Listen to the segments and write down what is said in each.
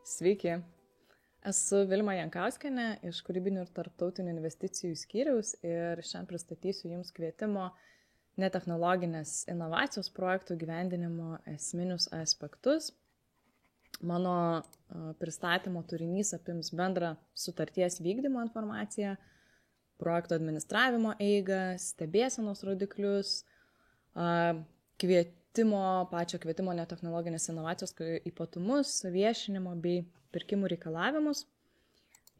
Sveiki, esu Vilma Jankauskienė iš Kūrybinių ir tarptautinių investicijų skyriaus ir šiandien pristatysiu Jums kvietimo netechnologinės inovacijos projektų gyvendinimo esminius aspektus. Mano pristatymo turinys apims bendrą sutarties vykdymo informaciją, projekto administravimo eigą, stebėsenos rodiklius, pačio kvietimo netechnologinės inovacijos ypatumus, viešinimo bei pirkimų reikalavimus.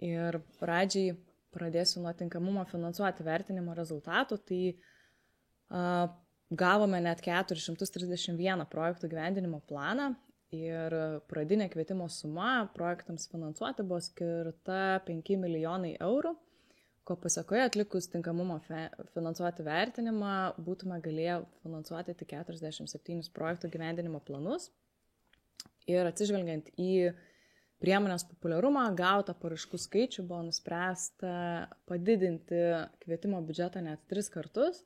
Ir pradžiai pradėsiu nuo tinkamumo finansuoti vertinimo rezultatų. Tai gavome net 431 projektų gyvendinimo planą ir pradinė kvietimo suma projektams finansuoti buvo skirta 5 milijonai eurų, ko pasekoje atlikus tinkamumo finansuoti vertinimą būtume galėję finansuoti tik 47 projektų gyvendinimo planus. Ir atsižvelgiant į priemonės populiarumą, gautą paraiškų skaičių, buvo nuspręsta padidinti kvietimo biudžetą net 3 kartus.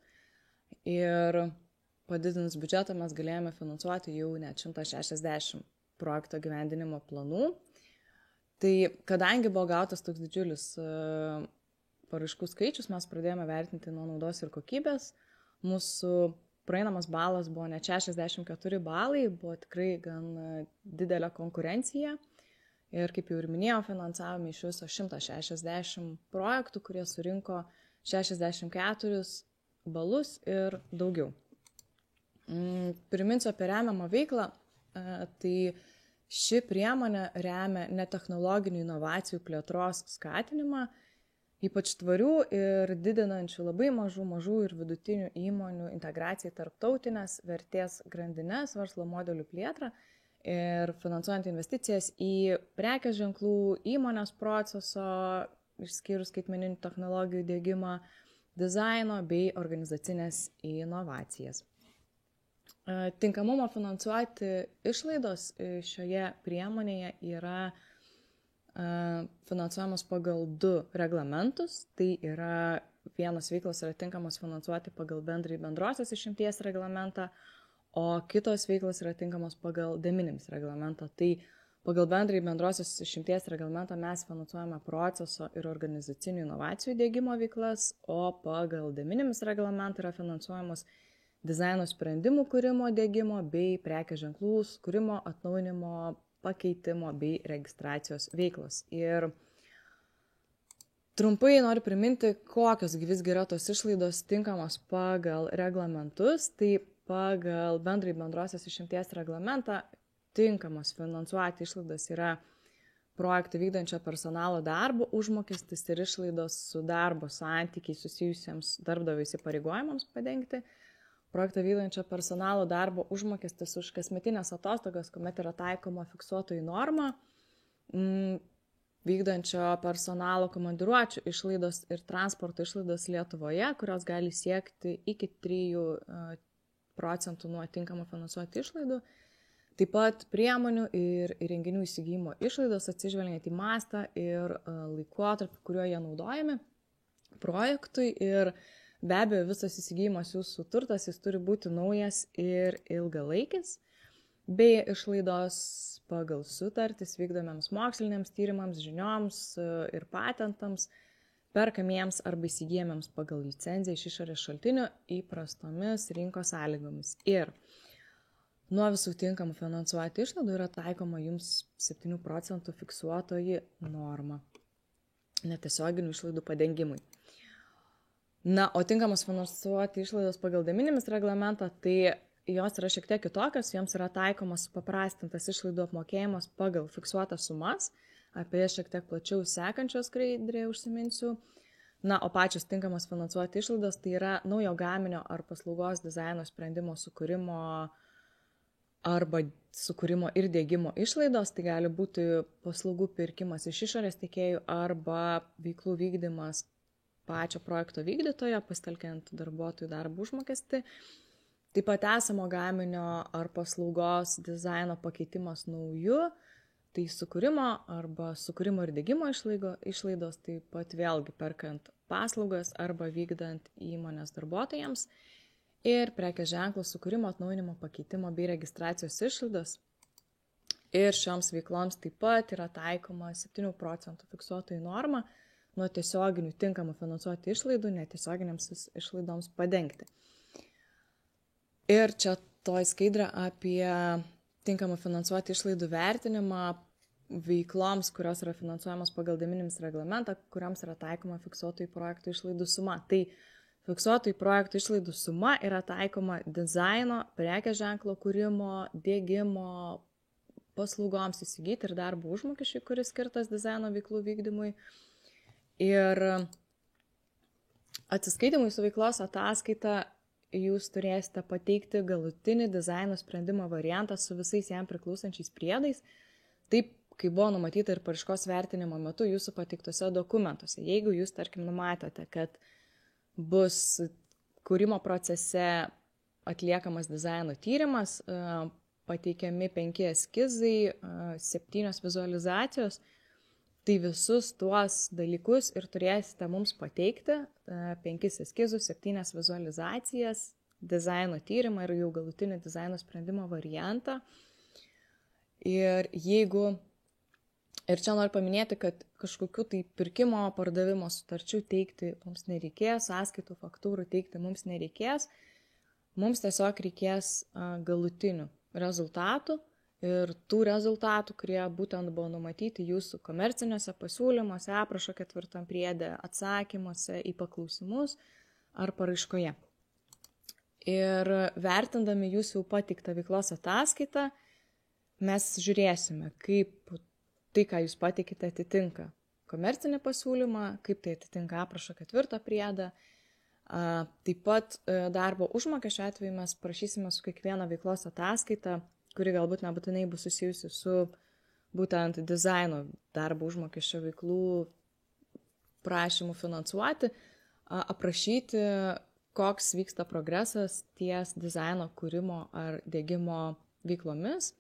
Ir padidinus biudžetą mes galėjome finansuoti jau net 160 projekto gyvendinimo planų. Tai kadangi buvo gautas toks didžiulis paraiškų skaičius, mes pradėjome vertinti nuo naudos ir kokybės. Mūsų praeinamas balas buvo net 64 balai, buvo tikrai gan didelė konkurencija. Ir kaip jau ir minėjau, finansavome iš viso 160 projektų, kurie surinko 64 balus ir daugiau. Priminsiu apie remiamą veiklą. Tai ši priemonė remia netechnologinių inovacijų plėtros skatinimą, ypač tvarių ir didinančių labai mažų ir vidutinių įmonių integraciją į tarptautinės vertės grandines, verslo modelių plėtrą ir finansuojant investicijas į prekės ženklų, įmonės proceso, išskyrus skaitmeninių technologijų diegimą, dizaino bei organizacinės inovacijas. Tinkamumo finansuoti išlaidos šioje priemonėje yra finansuojamos pagal 2 reglamentus. Tai yra vienos veiklos yra tinkamos finansuoti pagal bendrąjį bendrosios išimties reglamentą, o kitos veiklos yra tinkamos pagal de minimis reglamentą. Tai pagal bendrąjį bendrosios išimties reglamentą mes finansuojame proceso ir organizacinių inovacijų diegimo veiklas, o pagal de minimis reglamentą yra finansuojamos dizaino sprendimų kūrimo diegimo bei prekės ženklų kūrimo, atnaujinimo, pakeitimo bei registracijos veiklos. Ir trumpai noriu priminti, kokios visgi yra tos išlaidos tinkamos pagal reglamentus. Tai pagal bendrąjį bendrosios išimties reglamentą tinkamos finansuoti išlaidos yra projektų vykdančio personalo darbo užmokestis ir išlaidos su darbo santykiai susijusiems darbdavio įsipareigojimams padengti. Projekto vykdančio personalo darbo užmokestis už kasmetinės atostogas, kuomet yra taikoma fiksuotojų norma, vykdančio personalo komandiruočių išlaidos ir transporto išlaidos Lietuvoje, kurios gali siekti iki 3% nuo tinkamų finansuoti išlaidų. Taip pat priemonių ir įrenginių įsigijimo išlaidos atsižvelgiant į mastą ir laikotarpį, kuriuo jie naudojami projektui. Ir be abejo, visas įsigijimas jūsų turtas, jis turi būti naujas ir ilgalaikis, bei išlaidos pagal sutartis vykdomiems moksliniams tyrimams, žinioms ir patentams, perkamiems arba įsigijamiems pagal licenciją iš išorės šaltinių įprastomis rinkos sąlygomis. Ir nuo visų tinkamų finansuoti išlaidų yra taikoma jums 7% fiksuotoji norma netiesioginių išlaidų padengimui. Na, o tinkamos finansuoti išlaidos pagal de minimis reglamentą, tai jos yra šiek tiek kitokios, joms yra taikomas supaprastintas išlaidų apmokėjimas pagal fiksuotas sumas, apie jas šiek tiek plačiau sekančios skaidrėje užsiminsiu. Na, o pačios tinkamos finansuoti išlaidos tai yra naujo gaminio ar paslaugos dizaino sprendimo sukūrimo arba sukūrimo ir diegimo išlaidos, tai gali būti paslaugų pirkimas iš išorės tiekėjų arba veiklų vykdymas pačio projekto vykdytojo, pasitelkiant darbuotojų darbo užmokestį. Taip pat esamo gaminio ar paslaugos dizaino pakeitimas nauju, tai sukūrimo arba sukūrimo ir diegimo išlaidos, taip pat vėlgi perkant paslaugas arba vykdant įmonės darbuotojams. Ir prekės ženklo sukūrimo, atnaujinimo, pakeitimo bei registracijos išlaidos Ir šioms veikloms taip pat yra taikoma 7 procentų fiksuotojų norma nuo tiesioginių tinkamų finansuoti išlaidų netiesioginiams išlaidoms padengti. Ir čia toj skaidrė apie tinkamą finansuoti išlaidų vertinimą veikloms, kurios yra finansuojamos pagal de minimis reglamentą, kuriams yra taikoma fiksuotojų projektų išlaidų suma. Tai fiksuotojų projektų išlaidų suma yra taikoma dizaino, prekės ženklo kūrimo, diegimo, paslaugoms įsigyti ir darbo užmokesčiui, kuris skirtas dizaino veiklų vykdymui. Ir atsiskaitimui su veiklos ataskaita jūs turėsite pateikti galutinį dizaino sprendimo variantą su visais jam priklausančiais priedais, taip kaip buvo numatyta ir paraiškos vertinimo metu jūsų pateiktose dokumentuose. Jeigu jūs, tarkim, numatėte, kad bus kūrimo procese atliekamas dizaino tyrimas, pateikiami 5 eskizai, 7 vizualizacijos, tai visus tuos dalykus ir turėsite mums pateikti, 5 eskizus, 7 vizualizacijas, dizaino tyrimą ir jau galutinį dizaino sprendimo variantą. Ir čia noriu paminėti, kad kažkokių tai pirkimo, pardavimo sutarčių teikti mums nereikės, sąskaitų, faktūrų teikti mums nereikės, mums tiesiog reikės galutinių rezultatų ir tų rezultatų, kurie būtent buvo numatyti jūsų komerciniuose pasiūlymuose, aprašo 4 priede, atsakymuose į paklausimus ar paraiškoje. Ir vertindami jūsų pateiktą veiklos ataskaitą, mes žiūrėsime, kaip tai, ką jūs pateikite, atitinka komercinį pasiūlymą, kaip tai atitinka aprašo 4 priedą. Taip pat darbo užmokesčio atveju mes prašysime su kiekviena veiklos ataskaita, kuri galbūt nebūtinai bus susijusi su būtent dizaino darbo užmokesčio veiklų prašymų finansuoti, aprašyti, koks vyksta progresas ties dizaino kūrimo ar diegimo veiklomis.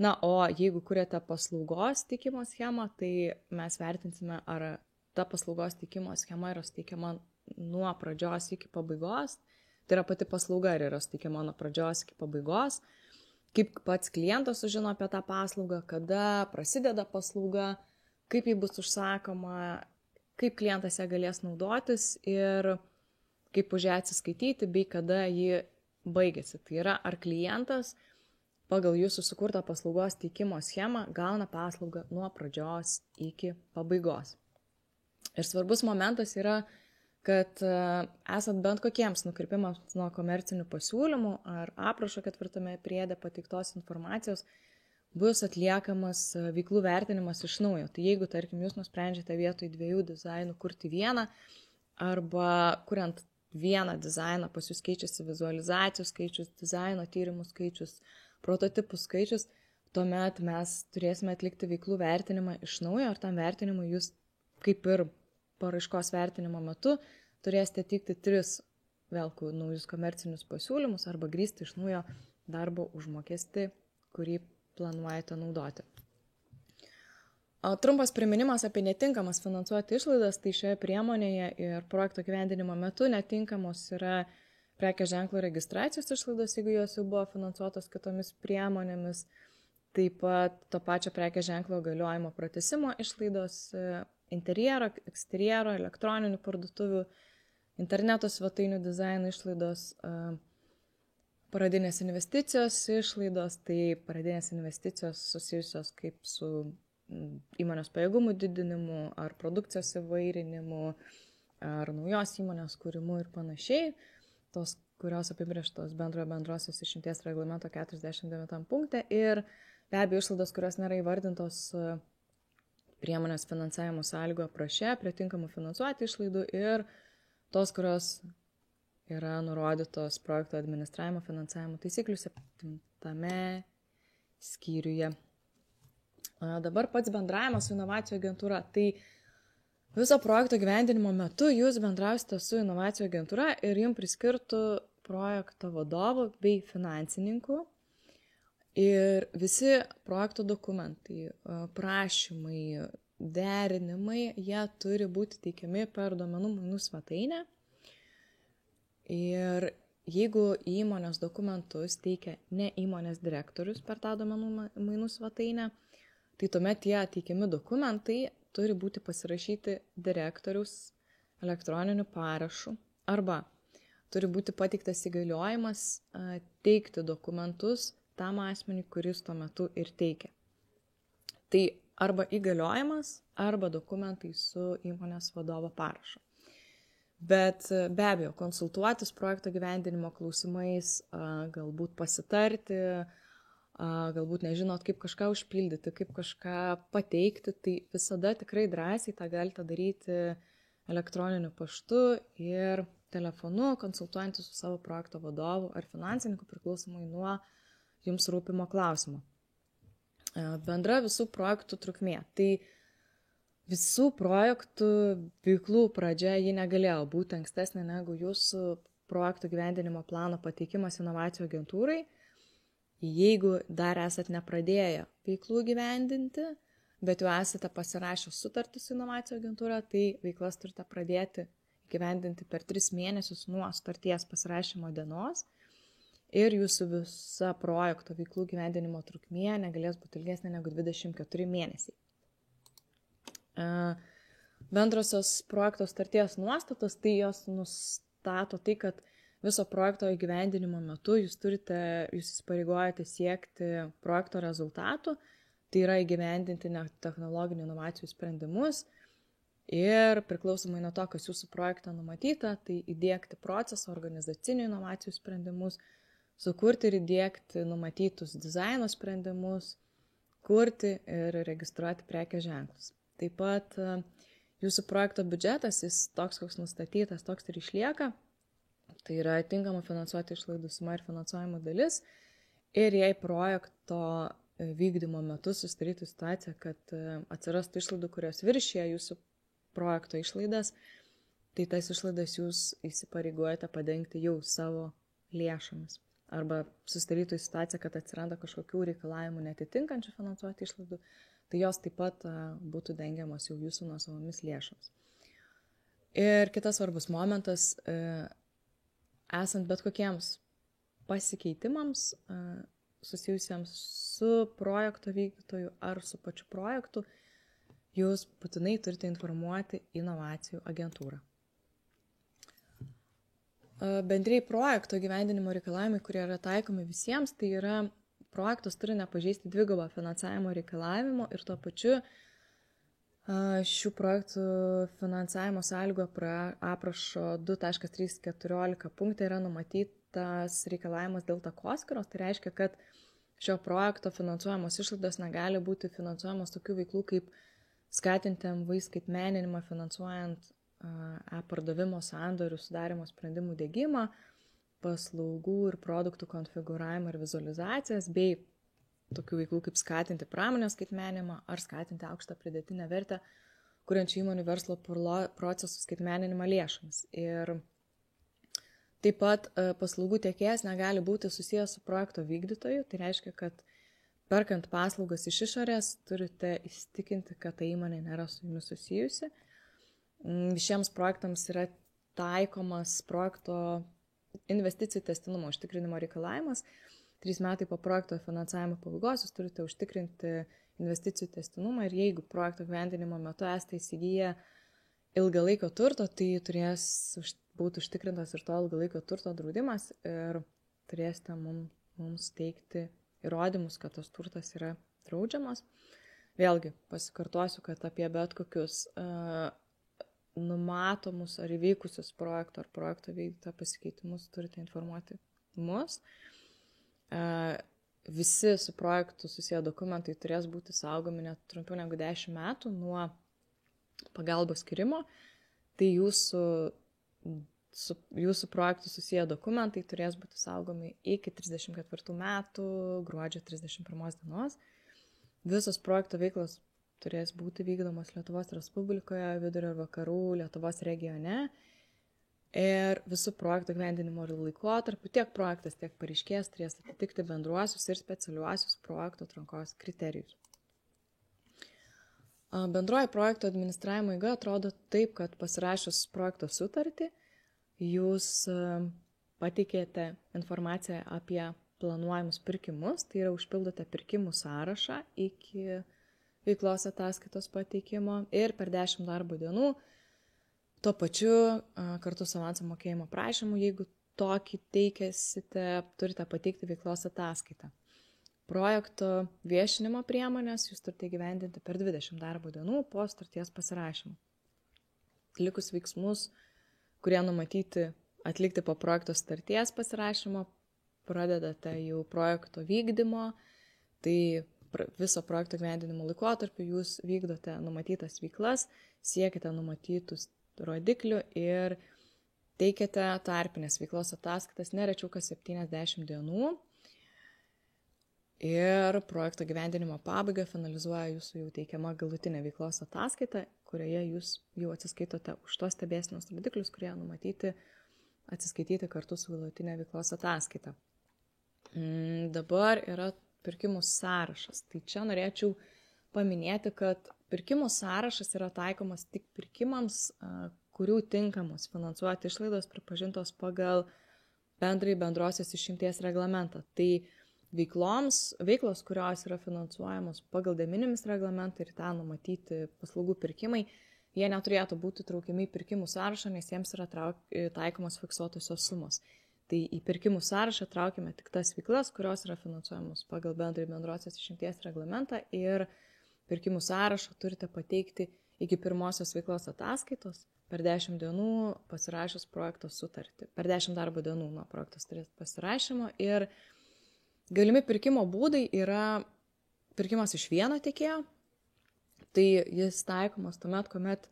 Na, o jeigu kuriate paslaugos teikimo schemą, tai mes vertinsime, ar ta paslaugos teikimo schema yra suteikiama nuo pradžios iki pabaigos. Tai yra pati paslauga, ar yra suteikiama nuo pradžios iki pabaigos. Kaip pats klientas sužino apie tą paslaugą, kada prasideda paslauga, kaip ji bus užsakoma, kaip klientas ją galės naudotis ir kaip už ją atsiskaityti, bei kada ji baigėsi. Tai yra, ar klientas pagal jūsų sukurtą paslaugos teikimo schemą gauna paslaugą nuo pradžios iki pabaigos. Ir svarbus momentas yra, kad esant bent kokiems nukrypimams nuo komercinių pasiūlymų ar aprašo 4 priede pateiktos informacijos, bus atliekamas veiklų vertinimas iš naujo. Tai jeigu, tarkim, jūs nusprendžiate vietoj 2 dizainų kurti vieną, arba kuriant vieną dizainą pas jūs keičiasi vizualizacijų skaičius, dizaino tyrimų skaičius, prototipų skaičius, tuomet mes turėsime atlikti veiklų vertinimą iš naujo, ir tam vertinimui jūs, kaip ir paraiškos vertinimo metu, turėsite teikti 3 vėlgi naujus komercinius pasiūlymus arba grįsti iš naujo darbo užmokestį, kurį planuojate naudoti. Trumpas priminimas apie netinkamas finansuoti išlaidas, tai šioje priemonėje ir projekto gyvendinimo metu netinkamos yra prekės ženklo registracijos išlaidos, jeigu jos jau buvo finansuotos kitomis priemonėmis, taip pat to pačio prekės ženklo galiojimo pratęsimo išlaidos, interjero, eksterjero, elektroninių parduotuvių, interneto svetainių dizaino išlaidos, pradinės investicijos išlaidos, tai pradinės investicijos susijusios kaip su įmonės pajėgumų didinimu, ar produkcijos įvairinimu, ar naujos įmonės kūrimu ir panašiai, tos, kurios apibrėžtos bendrosios išimties reglamento 49 punkte, ir be abejo išlaidos, kurios nėra įvardintos priemonės finansavimo sąlygų apraše prie tinkamų finansuoti išlaidų, ir tos, kurios yra nurodytos projekto administravimo finansavimo taisyklių 7 skyriuje. Dabar pats bendravimas su inovacijų agentūra. Tai viso projekto gyvendinimo metu jūs bendrausite su inovacijų agentūra ir jums priskirtų projekto vadovų bei finansininkų. Ir visi projekto dokumentai, prašymai, derinimai, jie turi būti teikiami per duomenų mainų svetainę. Ir jeigu įmonės dokumentus teikia ne įmonės direktorius per tą duomenų mainų svetainę, tai tuomet tie teikiami dokumentai turi būti pasirašyti direktoriaus elektroniniu parašu arba turi būti pateiktas įgaliojimas teikti dokumentus tam asmeniui, kuris tuo metu ir teikia. Tai arba įgaliojimas, arba dokumentai su įmonės vadovo parašu. Bet be abejo, konsultuotis projekto gyvendinimo klausimais, galbūt pasitarti, galbūt nežinot, kaip kažką užpildyti, kaip kažką pateikti, tai visada tikrai drąsiai tą galite daryti elektroniniu paštu ir telefonu, konsultuojantis su savo projekto vadovu ar finansininku priklausomai nuo jums rūpimo klausimo. Bendra visų projektų trukmė. Tai visų projektų veiklų pradžia ji negalėjo būti ankstesnė negu jūsų projektų gyvendinimo plano pateikimas inovacijų agentūrai. Jeigu dar esat nepradėję veiklų gyvendinti, bet jau esate pasirašę sutartį su inovacijų agentūra, tai veiklas turite pradėti gyvendinti per 3 mėnesius nuo sutarties pasirašymo dienos ir jūsų visa projekto veiklų gyvendinimo trukmė negalės būti ilgesnė negu 24 mėnesiai. Bendrosios projekto sutarties nuostatos, tai jos nustato tai, kad viso projekto įgyvendinimo metu jūs įsipareigojate siekti projekto rezultatų, tai yra įgyvendinti technologinių inovacijų sprendimus ir priklausomai nuo to, kas jūsų projekte numatyta, tai įdiegti proceso organizacinių inovacijų sprendimus, sukurti ir įdiegti numatytus dizaino sprendimus, kurti ir registruoti prekės ženklus. Taip pat jūsų projekto biudžetas, jis toks, koks nustatytas, toks ir išlieka. Tai yra tinkama finansuoti išlaidų suma ir finansuojimo dalis. Ir jei projekto vykdymo metu susidarytų situacija, kad atsirastų išlaidų, kurios viršija jūsų projekto išlaidas, tai tas išlaidas jūs įsipareigojate padengti jau savo lėšomis. Arba susidarytų situacija, kad atsiranda kažkokių reikalavimų netitinkančių finansuoti išlaidų, tai jos taip pat būtų dengiamos jau jūsų nuosavomis lėšomis. Ir kitas svarbus momentas, esant bet kokiems pasikeitimams susijusiems su projekto vykdytoju ar su pačiu projektu, jūs būtinai turite informuoti inovacijų agentūrą. Bendrai projekto gyvendinimo reikalavimai, kurie yra taikomi visiems, tai yra projektas turi nepažeisti dvigubo finansavimo reikalavimo ir tuo pačiu šių projektų finansavimo sąlygo aprašo 2.314 punktai yra numatytas reikalavimas dėl takoskyros. Tai reiškia, kad šio projekto finansuojamos išlaidos negali būti finansuojamos tokių veiklų kaip skatinti MVI skaitmeninimą, finansuojant pardavimo sandorių sudarimo sprendimų diegimą, paslaugų ir produktų konfigūravimą ir vizualizacijas, bei tokių veiklų kaip skatinti pramonės skaitmeninimą ar skatinti aukštą pridėtinę vertę, kuriančių įmonių verslo procesų skaitmeninimą lėšomis. Ir taip pat paslaugų tiekėjas negali būti susijęs su projekto vykdytoju, tai reiškia, kad perkant paslaugas iš išorės turite įsitikinti, kad ta įmonė nėra su jumis susijusi. Šiems projektams yra taikomas projekto investicijų tęstinumo užtikrinimo reikalavimas. 3 metai po projekto finansavimo pabaigos jūs turite užtikrinti investicijų tęstinumą ir jeigu projekto gyvendinimo metu esate įsigiję ilgalaikio turto, tai turės būti užtikrintas ir to ilgalaikio turto draudimas ir turėsite mums teikti įrodymus, kad tas turtas yra draudžiamas. Vėlgi, pasikartosiu, kad apie bet kokius numatomus ar įvykusius projekto ar projekto vykdyto pasikeitimus turite informuoti mus. Visi su projektu susiję dokumentai turės būti saugomi net trumpiau negu 10 metų nuo pagalbos skirimo. Tai jūsų projektų susiję dokumentai turės būti saugomi iki 34 metų gruodžio 31 dienos. Visos projekto veiklos turės būti vykdomos Lietuvos Respublikoje, Vidurio ir Vakarų Lietuvos regione. Ir visų projektų gyvendinimo laikotarpiu tiek projektas, tiek pareiškėjas turės atitikti bendruosius ir specialiuosius projekto atrankos kriterijus. Bendroji projekto administravimo eiga atrodo taip, kad pasirašius projekto sutartį, jūs pateikėte informaciją apie planuojamus pirkimus, tai yra užpildote pirkimų sąrašą iki veiklos ataskaitos pateikimo ir per 10 darbo dienų tuo pačiu kartu su avanso mokėjimo prašymu, jeigu tokį teikėsite, turite pateikti veiklos ataskaitą. Projekto viešinimo priemonės jūs turite įgyvendinti per 20 darbo dienų po sutarties pasirašymo. Likus veiksmus, kurie numatyti atlikti po projekto sutarties pasirašymo, pradedate jau projekto vykdymo, tai viso projekto gyvendinimo laikotarpiu jūs vykdote numatytas veiklas, siekite numatytus rodiklių ir teikiate tarpinės veiklos ataskaitas nerečiau kas 70 dienų ir projekto gyvendinimo pabaigą finalizuoja jūsų jau teikiama galutinė veiklos ataskaita, kurioje jūs jau atsiskaitote už tos stebėsenos rodiklius, kurie numatyti atsiskaityti kartu su galutinė veiklos ataskaita. Dabar yra pirkimų sąrašas. Tai čia norėčiau paminėti, kad pirkimų sąrašas yra taikomas tik pirkimams, kurių tinkamos finansuoti išlaidos pripažintos pagal bendrosios išimties reglamentą. Tai veiklos, kurios yra finansuojamos pagal de minimis reglamentą ir ten numatyti paslaugų pirkimai, jie neturėtų būti traukiami į pirkimų sąrašą, nes jiems yra taikomos fiksuotosios sumos. Tai į pirkimų sąrašą traukime tik tas veiklas, kurios yra finansuojamos pagal bendrosios išimties reglamentą ir pirkimų sąrašą turite pateikti iki pirmosios veiklos ataskaitos per 10 dienų pasirašius projekto sutartį, per 10 darbo dienų nuo projekto sutarties pasirašymo ir galimi pirkimo būdai yra pirkimas iš vieno tiekėjo, tai jis taikomas tuomet, kuomet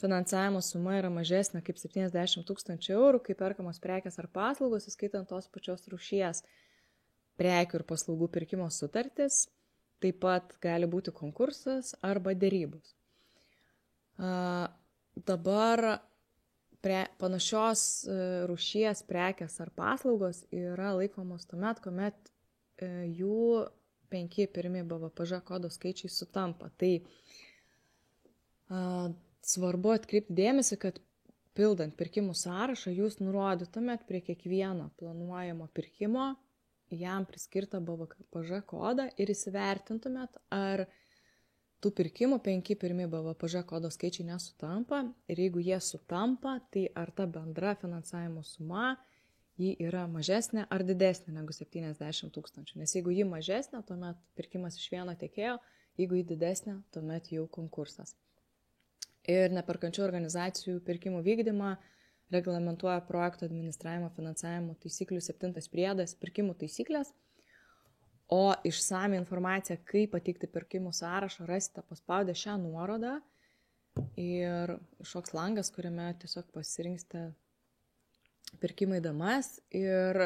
finansavimo suma yra mažesnė kaip 70 000 eurų, kai perkamos prekės ar paslaugos, įskaitant tos pačios rūšies prekių ir paslaugų pirkimo sutartis, taip pat gali būti konkursas arba derybos. Dabar panašios rūšies prekės ar paslaugos yra laikomos tuomet, kuomet jų 5 pirmi BVPŽ kodo skaičiai sutampa. Tai svarbu atkreipti dėmesį, kad pildant pirkimų sąrašą jūs nurodytumėt prie kiekvieno planuojamo pirkimo jam priskirtą BVPŽ kodą ir įsivertintumėt, ar tų pirkimų 5 pirmi BVPŽ kodo skaičiai nesutampa ir jeigu jie sutampa, tai ar ta bendra finansavimo suma ji yra mažesnė ar didesnė negu 70 000. Nes jeigu ji mažesnė, tuomet pirkimas iš vieno tiekėjo, jeigu ji didesnė, tuomet jau konkursas. Ir neperkančių organizacijų pirkimų vykdymą reglamentuoja projekto administravimo finansavimo taisyklių 7 priedas pirkimų taisyklės, o išsami informaciją, kaip pateikti pirkimų sąrašą, rasite paspaudę šią nuorodą ir iššoks langas, kuriame tiesiog pasirinksite pirkimai damas ir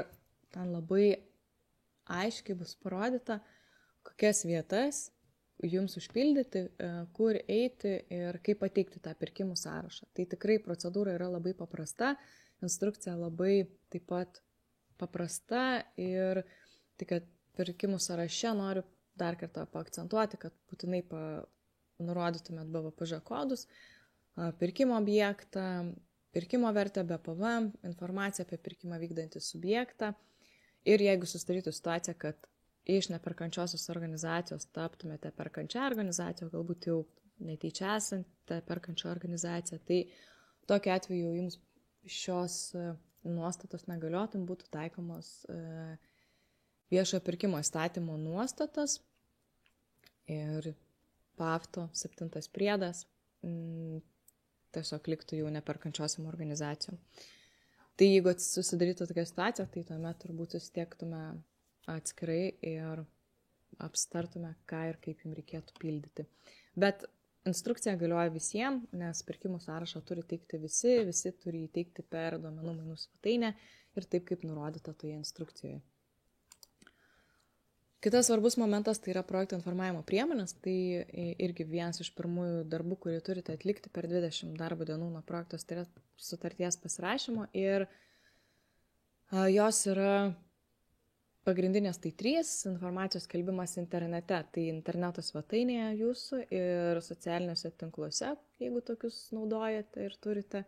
ten labai aiškiai bus parodyta, kokias vietas jums užpildyti, kur eiti ir kaip pateikti tą pirkimų sąrašą. Tai tikrai procedūra yra labai paprasta, instrukcija labai taip pat paprasta ir tik, kad pirkimų sąraše noriu dar kartą paakcentuoti, kad būtinai nurodytumėt BVPŽ kodus, pirkimo objektą, pirkimo vertę be PVM, informaciją apie pirkimą vykdantį subjektą ir jeigu susidarytų situacija, kad iš neperkančiosios organizacijos taptumėte perkančią organizaciją, galbūt jau netyčia esate perkančio organizacija, tai tokiu atveju jums šios nuostatos negaliotum, būtų taikomos viešojo pirkimo įstatymo nuostatos ir PAFTO 7 priedas tiesiog liktų jau neperkančiosiam organizacijom. Tai jeigu susidarytų tokia situacija, tai tuomet turbūt susitiektume atskirai ir apstartume, ką ir kaip jums reikėtų pildyti. Bet instrukcija galioja visiems, nes pirkimų sąrašą turi teikti visi turi įteikti per duomenų mainų svetainę ir taip, kaip nurodyta toje instrukcijoje. Kitas svarbus momentas tai yra projekto informavimo priemonės, tai irgi vienas iš pirmųjų darbų, kurį turite atlikti per 20 darbo dienų nuo projekto sutarties pasirašymo ir jos yra pagrindinės tai 3 informacijos skelbimas internete, tai interneto svetainėje jūsų ir socialiniuose tinkluose, jeigu tokius naudojate ir turite.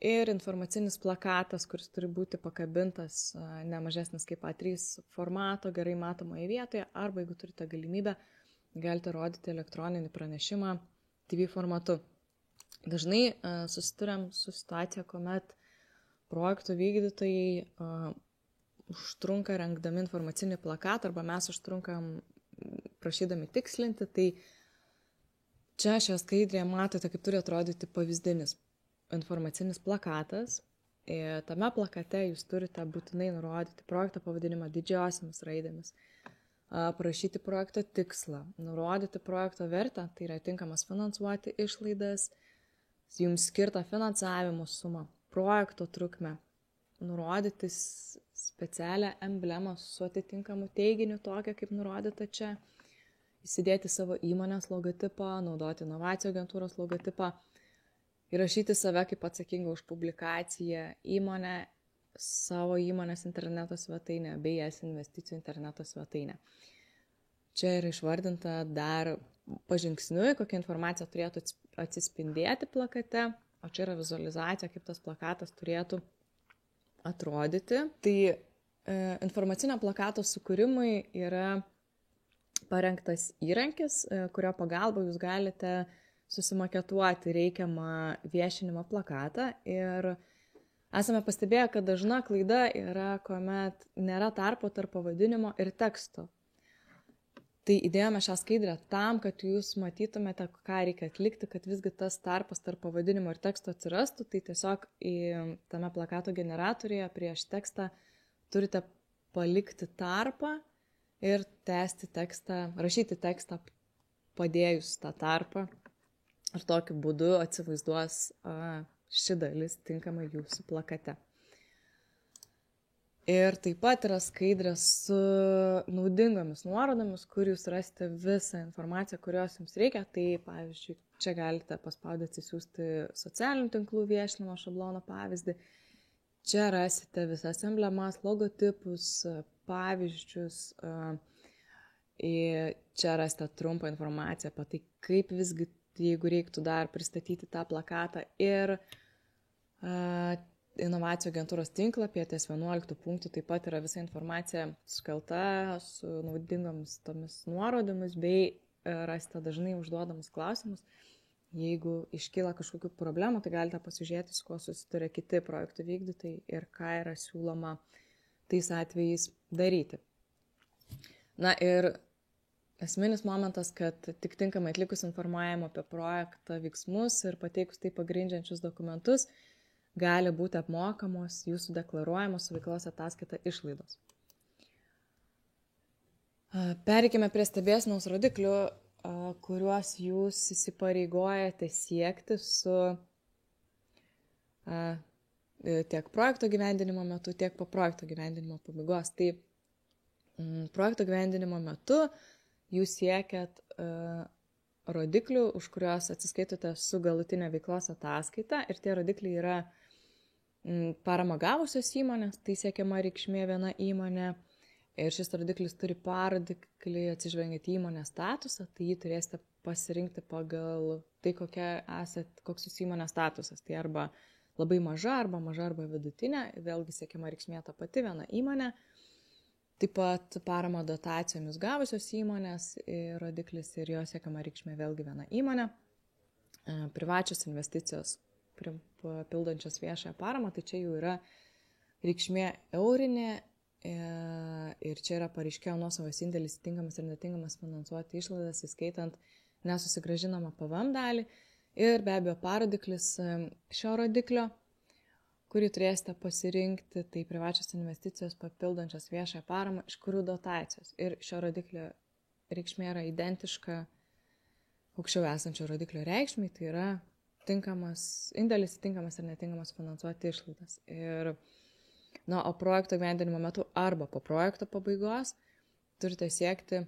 ir informacinis plakatas, kuris turi būti pakabintas ne mažesnis kaip A3 formato, gerai matomoje vietoje, arba jeigu turite galimybę, galite rodyti elektroninį pranešimą TV formatu. Dažnai susiduriam su situacija, kuomet projektų vykdytojai užtrunka rengdami informacinį plakatą arba mes užtrunkam prašydami tikslinti, tai čia šią skaidrėje matote, kaip turi atrodyti pavyzdinis informacinis plakatas. Tame plakate jūs turite būtinai nurodyti projekto pavadinimą didžiosiamis raidėmis, parašyti projekto tikslą, nurodyti projekto vertę, tai yra tinkamas finansuoti išlaidas, jums skirtą finansavimo sumą, projekto trukmę, nurodyti specialią emblemą su atitinkamu teiginiu, tokią kaip nurodyta čia, įsidėti savo įmonės logotipą, naudoti inovacijų agentūros logotipą, įrašyti save kaip atsakingą už publikaciją įmonę, savo įmonės interneto svetainę bei ES investicijų interneto svetainę. Čia yra išvardinta dar pažingsniui, kokia informacija turėtų atsispindėti plakate, o čia yra vizualizacija, kaip tas plakatas turėtų atrodyti. Tai informacinio plakato sukūrimui yra parengtas įrankis, kurio pagalba jūs galite susimaketuoti reikiamą viešinimo plakatą. Ir esame pastebėję, kad dažna klaida yra, kuomet nėra tarpo tarp pavadinimo ir teksto. Tai įdėjome šią skaidrę tam, kad jūs matytumėte, ką reikia atlikti, kad visgi tas tarpas tarp pavadinimo ir teksto atsirastų. Tai tiesiog tame plakato generatoriuje prieš tekstą turite palikti tarpą ir tęsti tekstą, rašyti tekstą padėjus tą tarpą. Ir tokiu būdu atsivaizduos ši dalis tinkamai jūsų plakate. Ir taip pat yra skaidrės su naudingomis nuorodomis, kur jūs rasite visą informaciją, kurios jums reikia. Tai pavyzdžiui, čia galite paspaudę atsisiųsti socialinių tinklų viešinimo šablono pavyzdį. Čia rasite visas emblemas, logotipus, pavyzdžius. Čia rasite trumpą informaciją apie tai, kaip visgi, jeigu reiktų dar pristatyti tą plakatą. Ir inovacijų agentūros tinklapyje ties 11 punktų taip pat yra visa informacija sukelta su naudingomis tomis nuorodomis, bei rasite dažnai užduodamus klausimus. Jeigu iškyla kažkokių problemų, tai galite pasižiūrėti, su kuo susituria kiti projektų vykdytojai ir ką yra siūloma tais atvejais daryti. Na ir esminis momentas, kad tik tinkamai atlikus informavimą apie projektą veiksmus ir pateikus tai pagrindžiančius dokumentus, gali būti apmokamos jūsų deklaruojamos su veiklos ataskaita išlaidos. Pereikime prie stebėsenos rodiklių, kuriuos jūs įsipareigojate siekti su tiek projekto gyvendinimo metu, tiek po projekto gyvendinimo pabaigos. Tai projekto gyvendinimo metu jūs siekiat rodiklių, už kuriuos atsiskaitote su galutinė veiklos ataskaita, ir tie rodikliai yra parama gavusios įmonės, tai siekiama reikšmė viena įmonė, ir šis rodiklis turi parodiklį atsižvelgiant į įmonės statusą, tai jį turėsite pasirinkti pagal tai, koks jūsų įmonės statusas. Tai arba labai maža arba vidutinė, vėlgi siekiama reikšmė ta pati viena įmonė. Taip pat parama dotacijomis gavusios įmonės rodiklis ir jo siekiama reikšmė vėlgi viena įmonė. Privačios investicijos papildančios viešąją paramą, tai čia jau yra reikšmė eurinė ir čia yra pareiškėjo nuosavas indėlis tinkamas ir netinkamas finansuoti išlaidas, įskaitant nesusigrąžinamą PVM dalį, ir be abejo parodiklis šio rodiklio, kurį turėsite pasirinkti, tai privačios investicijos papildančios viešąją paramą, iš kurių dotacijos. Ir šio rodiklio reikšmė yra identiška aukščiau esančio rodiklio reikšmei, tai yra indėlis tinkamas ir netinkamas finansuoti išlaidas. Ir, o projekto gyvendinimo metu arba po projekto pabaigos turite siekti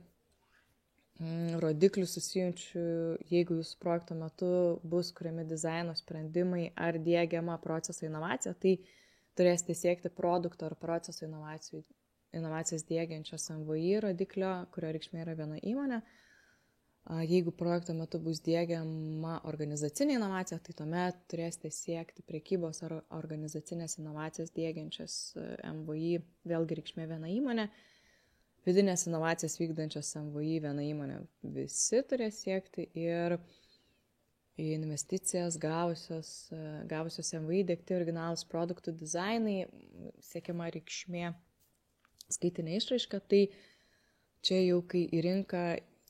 rodiklių susijusių, jeigu jūsų projekto metu bus kuriami dizaino sprendimai ar diegiama proceso inovacija, tai turėsite siekti produkto ar proceso inovacijas diegiančios MVI rodiklio, kurio reikšmė yra viena įmonė. Jeigu projekto metu bus diegiama organizacinė inovacija, tai tuomet turėsite siekti prekybos ar organizacinės inovacijas diegiančias MVI, vėlgi reikšmė viena įmonė, vidinės inovacijas vykdančias MVI viena įmonė visi turės siekti ir investicijas gavusios MVI dėkti originalus produktų dizainai, siekiama reikšmė skaitinė išraiška, tai čia jau kai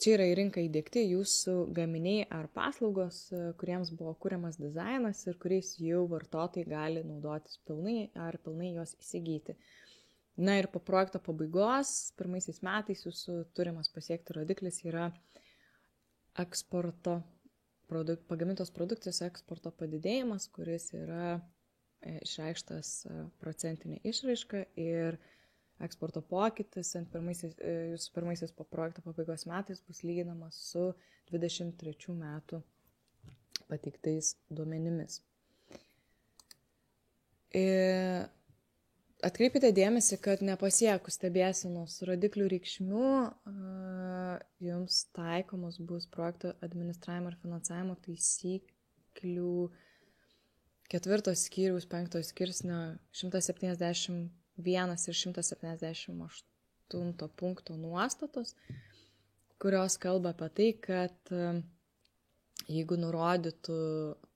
čia yra į rinką įdėkti jūsų gaminiai ar paslaugos, kuriems buvo kuriamas dizainas ir kuriais jau vartotojai gali naudotis pilnai ar pilnai juos įsigyti. Na ir po projekto pabaigos, pirmaisiais metais jūsų turimas pasiekti rodiklis yra pagamintos produkcijos eksporto padidėjimas, kuris yra išreikštas procentinė išraiška ir eksporto pokytis jūsų pirmaisiais po projekto pabaigos metais bus lyginamas su 23 metų pateiktais duomenimis. Atkreipkite dėmesį, kad nepasiekus stebėsenos rodiklių reikšmių, jums taikomos bus projekto administravimo ir finansavimo taisyklių 4 skyriaus 5 skirsnio 171 ir 178 punkto nuostatos, kurios kalba apie tai, kad jeigu nurodytų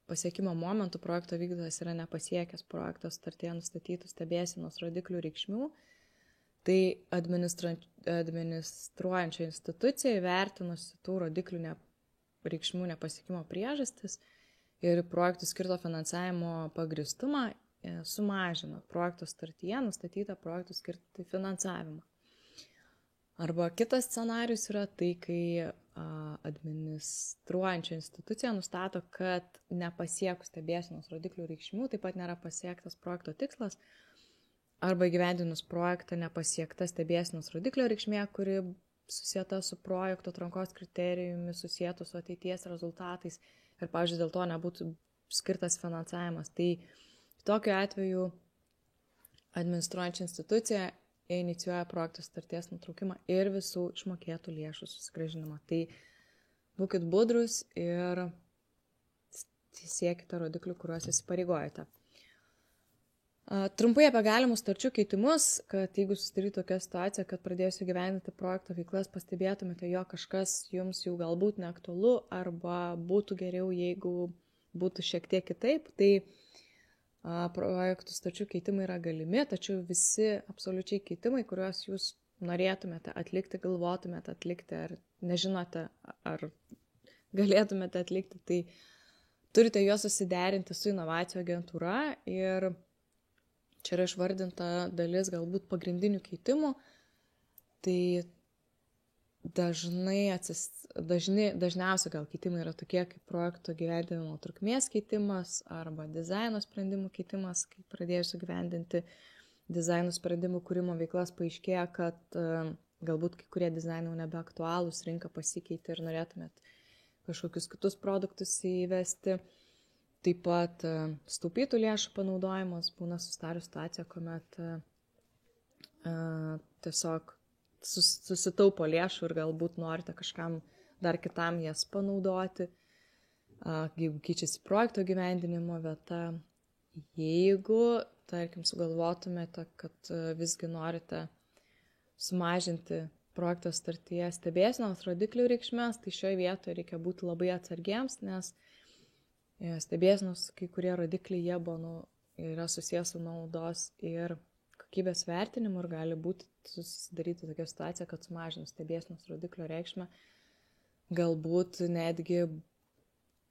pasiekimo momentų projekto vykdytojas yra nepasiekęs projekto sutartyje nustatytų stebėsenos rodiklių reikšmių, tai administruojančia institucija įvertinusi tų rodiklių reikšmių nepasiekimo priežastis ir projektų skirto finansavimo pagristumą sumažina projekto sutartyje nustatytą projektų skirti finansavimą. Arba kitas scenarius yra tai, kai administruojančia institucija nustato, kad nepasiekus stebėsenos rodiklių reikšmių, taip pat nėra pasiektas projekto tikslas, arba įgyvendinus projektą nepasiekta stebėsenos rodiklio reikšmė, kuri susieta su projekto atrankos kriterijumi, susietų su ateities rezultatais ir, pavyzdžiui, dėl to nebūtų skirtas finansavimas. Tai tokiu atveju administruojančia institucija inicijuoja projekto sutarties nutraukimą ir visų išmokėtų lėšų susigrąžinimą. Tai būkit budrus ir siekite rodiklių, kuriuos įsipareigojate. Trumpai apie galimus sutarčių keitimus, kad jeigu susidarytų tokia situacija, kad pradėsiu gyventi projekto veiklas, pastebėtumėte, jo kažkas jums jau galbūt neaktualu arba būtų geriau, jeigu būtų šiek tiek kitaip, tai projektų sutarčių keitimai yra galimi, tačiau visi absoliučiai keitimai, kuriuos jūs norėtumėte atlikti, galvotumėte atlikti ar nežinote, ar galėtumėte atlikti, tai turite juos susiderinti su inovacijų agentūra ir čia yra išvardinta dalis galbūt pagrindinių keitimų, tai dažniausiai gal keitimai yra tokie kaip projekto gyvendinimo trukmės keitimas arba dizaino sprendimų keitimas, kai pradėjusiu gyvendinti dizaino sprendimų kūrimo veiklas paaiškėja, kad galbūt kai kurie dizainai jau nebeaktualūs, rinka pasikeitė ir norėtumėt kažkokius kitus produktus įvesti. Taip pat sutaupytų lėšų panaudojimas, būna susidarius situacija, kuomet tiesiog susitaupo lėšų ir galbūt norite kažkam dar kitam jas panaudoti, jeigu keičiasi projekto gyvendinimo vieta, jeigu, tarkim, sugalvotumėte, kad visgi norite sumažinti projekto sutartyje stebėsenos rodiklių reikšmės, tai šioje vietoje reikia būti labai atsargiems, nes stebėsenos kai kurie rodikliai yra susijęs su naudos ir kokybės vertinimu ir gali būti susidaryti tokia situacija, kad sumažinus stebėsenos rodiklio reikšmę, galbūt netgi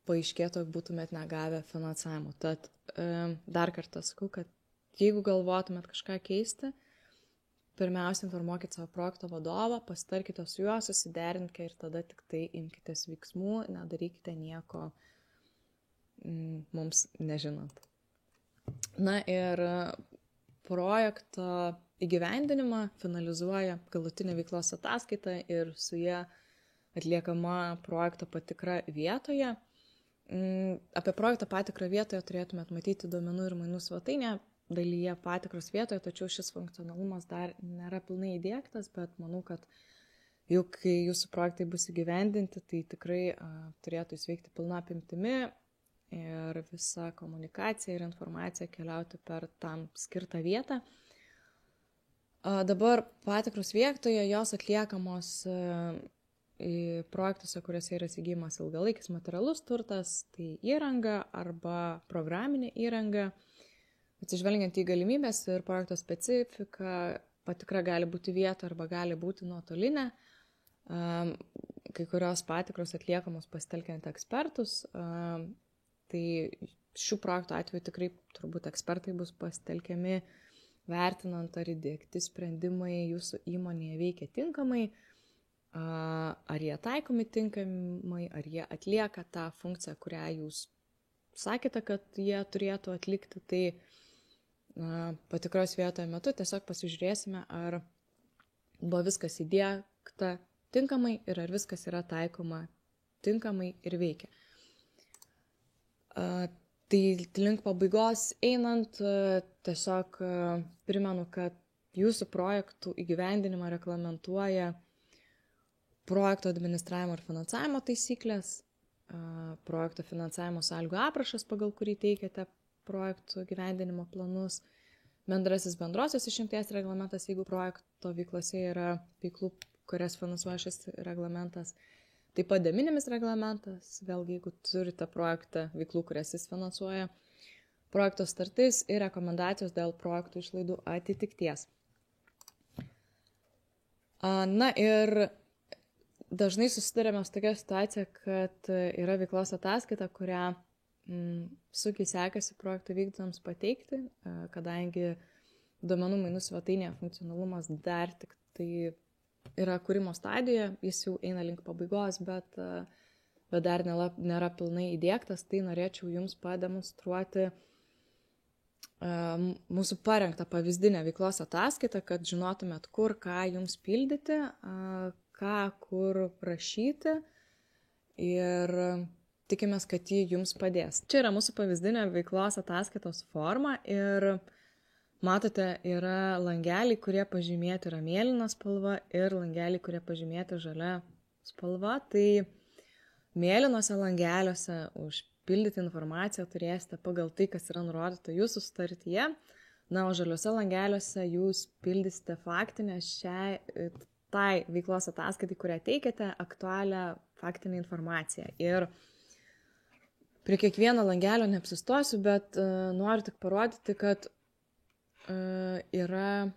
paaiškėtų, jog būtumėt negavę finansavimo. Tad dar kartą sakau, kad jeigu galvotumėt kažką keisti, pirmiausia informuokit savo projekto vadovą, pasitarkite su juo, susiderinkite ir tada tik tai imkitės veiksmų, nedarykite nieko mums nežinant. Na ir projekto įgyvendinimą finalizuoja galutinė veiklos ataskaita ir su ją atliekama projekto patikra vietoje. Apie projekto patikrą vietoje turėtumėt matyti duomenų ir mainų svetainėje dalyje patikros vietoje, tačiau šis funkcionalumas dar nėra pilnai įdiegtas, bet manau, kad Jau kai jūsų projektai bus įgyvendinti, tai tikrai turėtų jis veikti pilna apimtimi ir visa komunikacija ir informacija keliauti per tam skirtą vietą. Dabar patikros vietoje jos atliekamos projektuose, kuriuose yra įsigyjamas ilgalaikis materialus turtas, tai įranga arba programinė įranga. Atsižvelgiant į galimybės ir projekto specifiką, patikra gali būti vieta arba gali būti nuotolinė. Kai kurios patikros atliekamos pasitelkiant ekspertus, tai šių projektų atveju tikrai turbūt ekspertai bus pasitelkiami vertinant, ar įdiegti sprendimai jūsų įmonėje veikia tinkamai, ar jie taikomi tinkamai, ar jie atlieka tą funkciją, kurią jūs sakėte, kad jie turėtų atlikti. Tai patikros vietoje metu tiesiog pasižiūrėsime, ar buvo viskas įdiegta tinkamai ir ar viskas yra taikoma tinkamai ir veikia. Tai link pabaigos einant, tiesiog primenu, kad jūsų projektų įgyvendinimą reglamentuoja projekto administravimo ir finansavimo taisyklės, projekto finansavimo sąlygų aprašas, pagal kurį teikiate projektų gyvendinimo planus, bendrasis bendrosios išimties reglamentas, jeigu projekto veiklose yra veiklų, kurias finansuoja šis reglamentas, taip pat de minimis reglamentas, vėlgi jeigu turite projektą veiklų, kurias jis finansuoja, projekto startis ir rekomendacijos dėl projektų išlaidų atitikties. Na ir dažnai susidarėme su tokia situacija, kad yra veiklos ataskaita, kurią sunkiai sekasi projektų vykdytojams pateikti, kadangi duomenų mainų svetainėje funkcionalumas dar tik tai yra kūrimo stadijoje, jis jau eina link pabaigos, bet dar nėra pilnai įdiegtas, tai norėčiau jums pademonstruoti mūsų parengtą pavyzdinę veiklos ataskaitą, kad žinotumėt, kur ką jums pildyti, ką kur rašyti ir tikimės, kad ji jums padės. Čia yra mūsų pavyzdinė veiklos ataskaitos forma ir matote, yra langeliai, kurie pažymėti yra mėlyna spalva ir langeliai, kurie pažymėti žalia spalva. Tai mėlynuose langeliuose užpildyti informaciją turėsite pagal tai, kas yra nurodyta jūsų sutartyje. Na, o žaliuose langeliuose jūs pildysite faktinę tai veiklos ataskaitai, kurią teikiate, aktualią faktinę informaciją. Ir prie kiekvieno langelio neapsistosiu, bet noriu tik parodyti, kad yra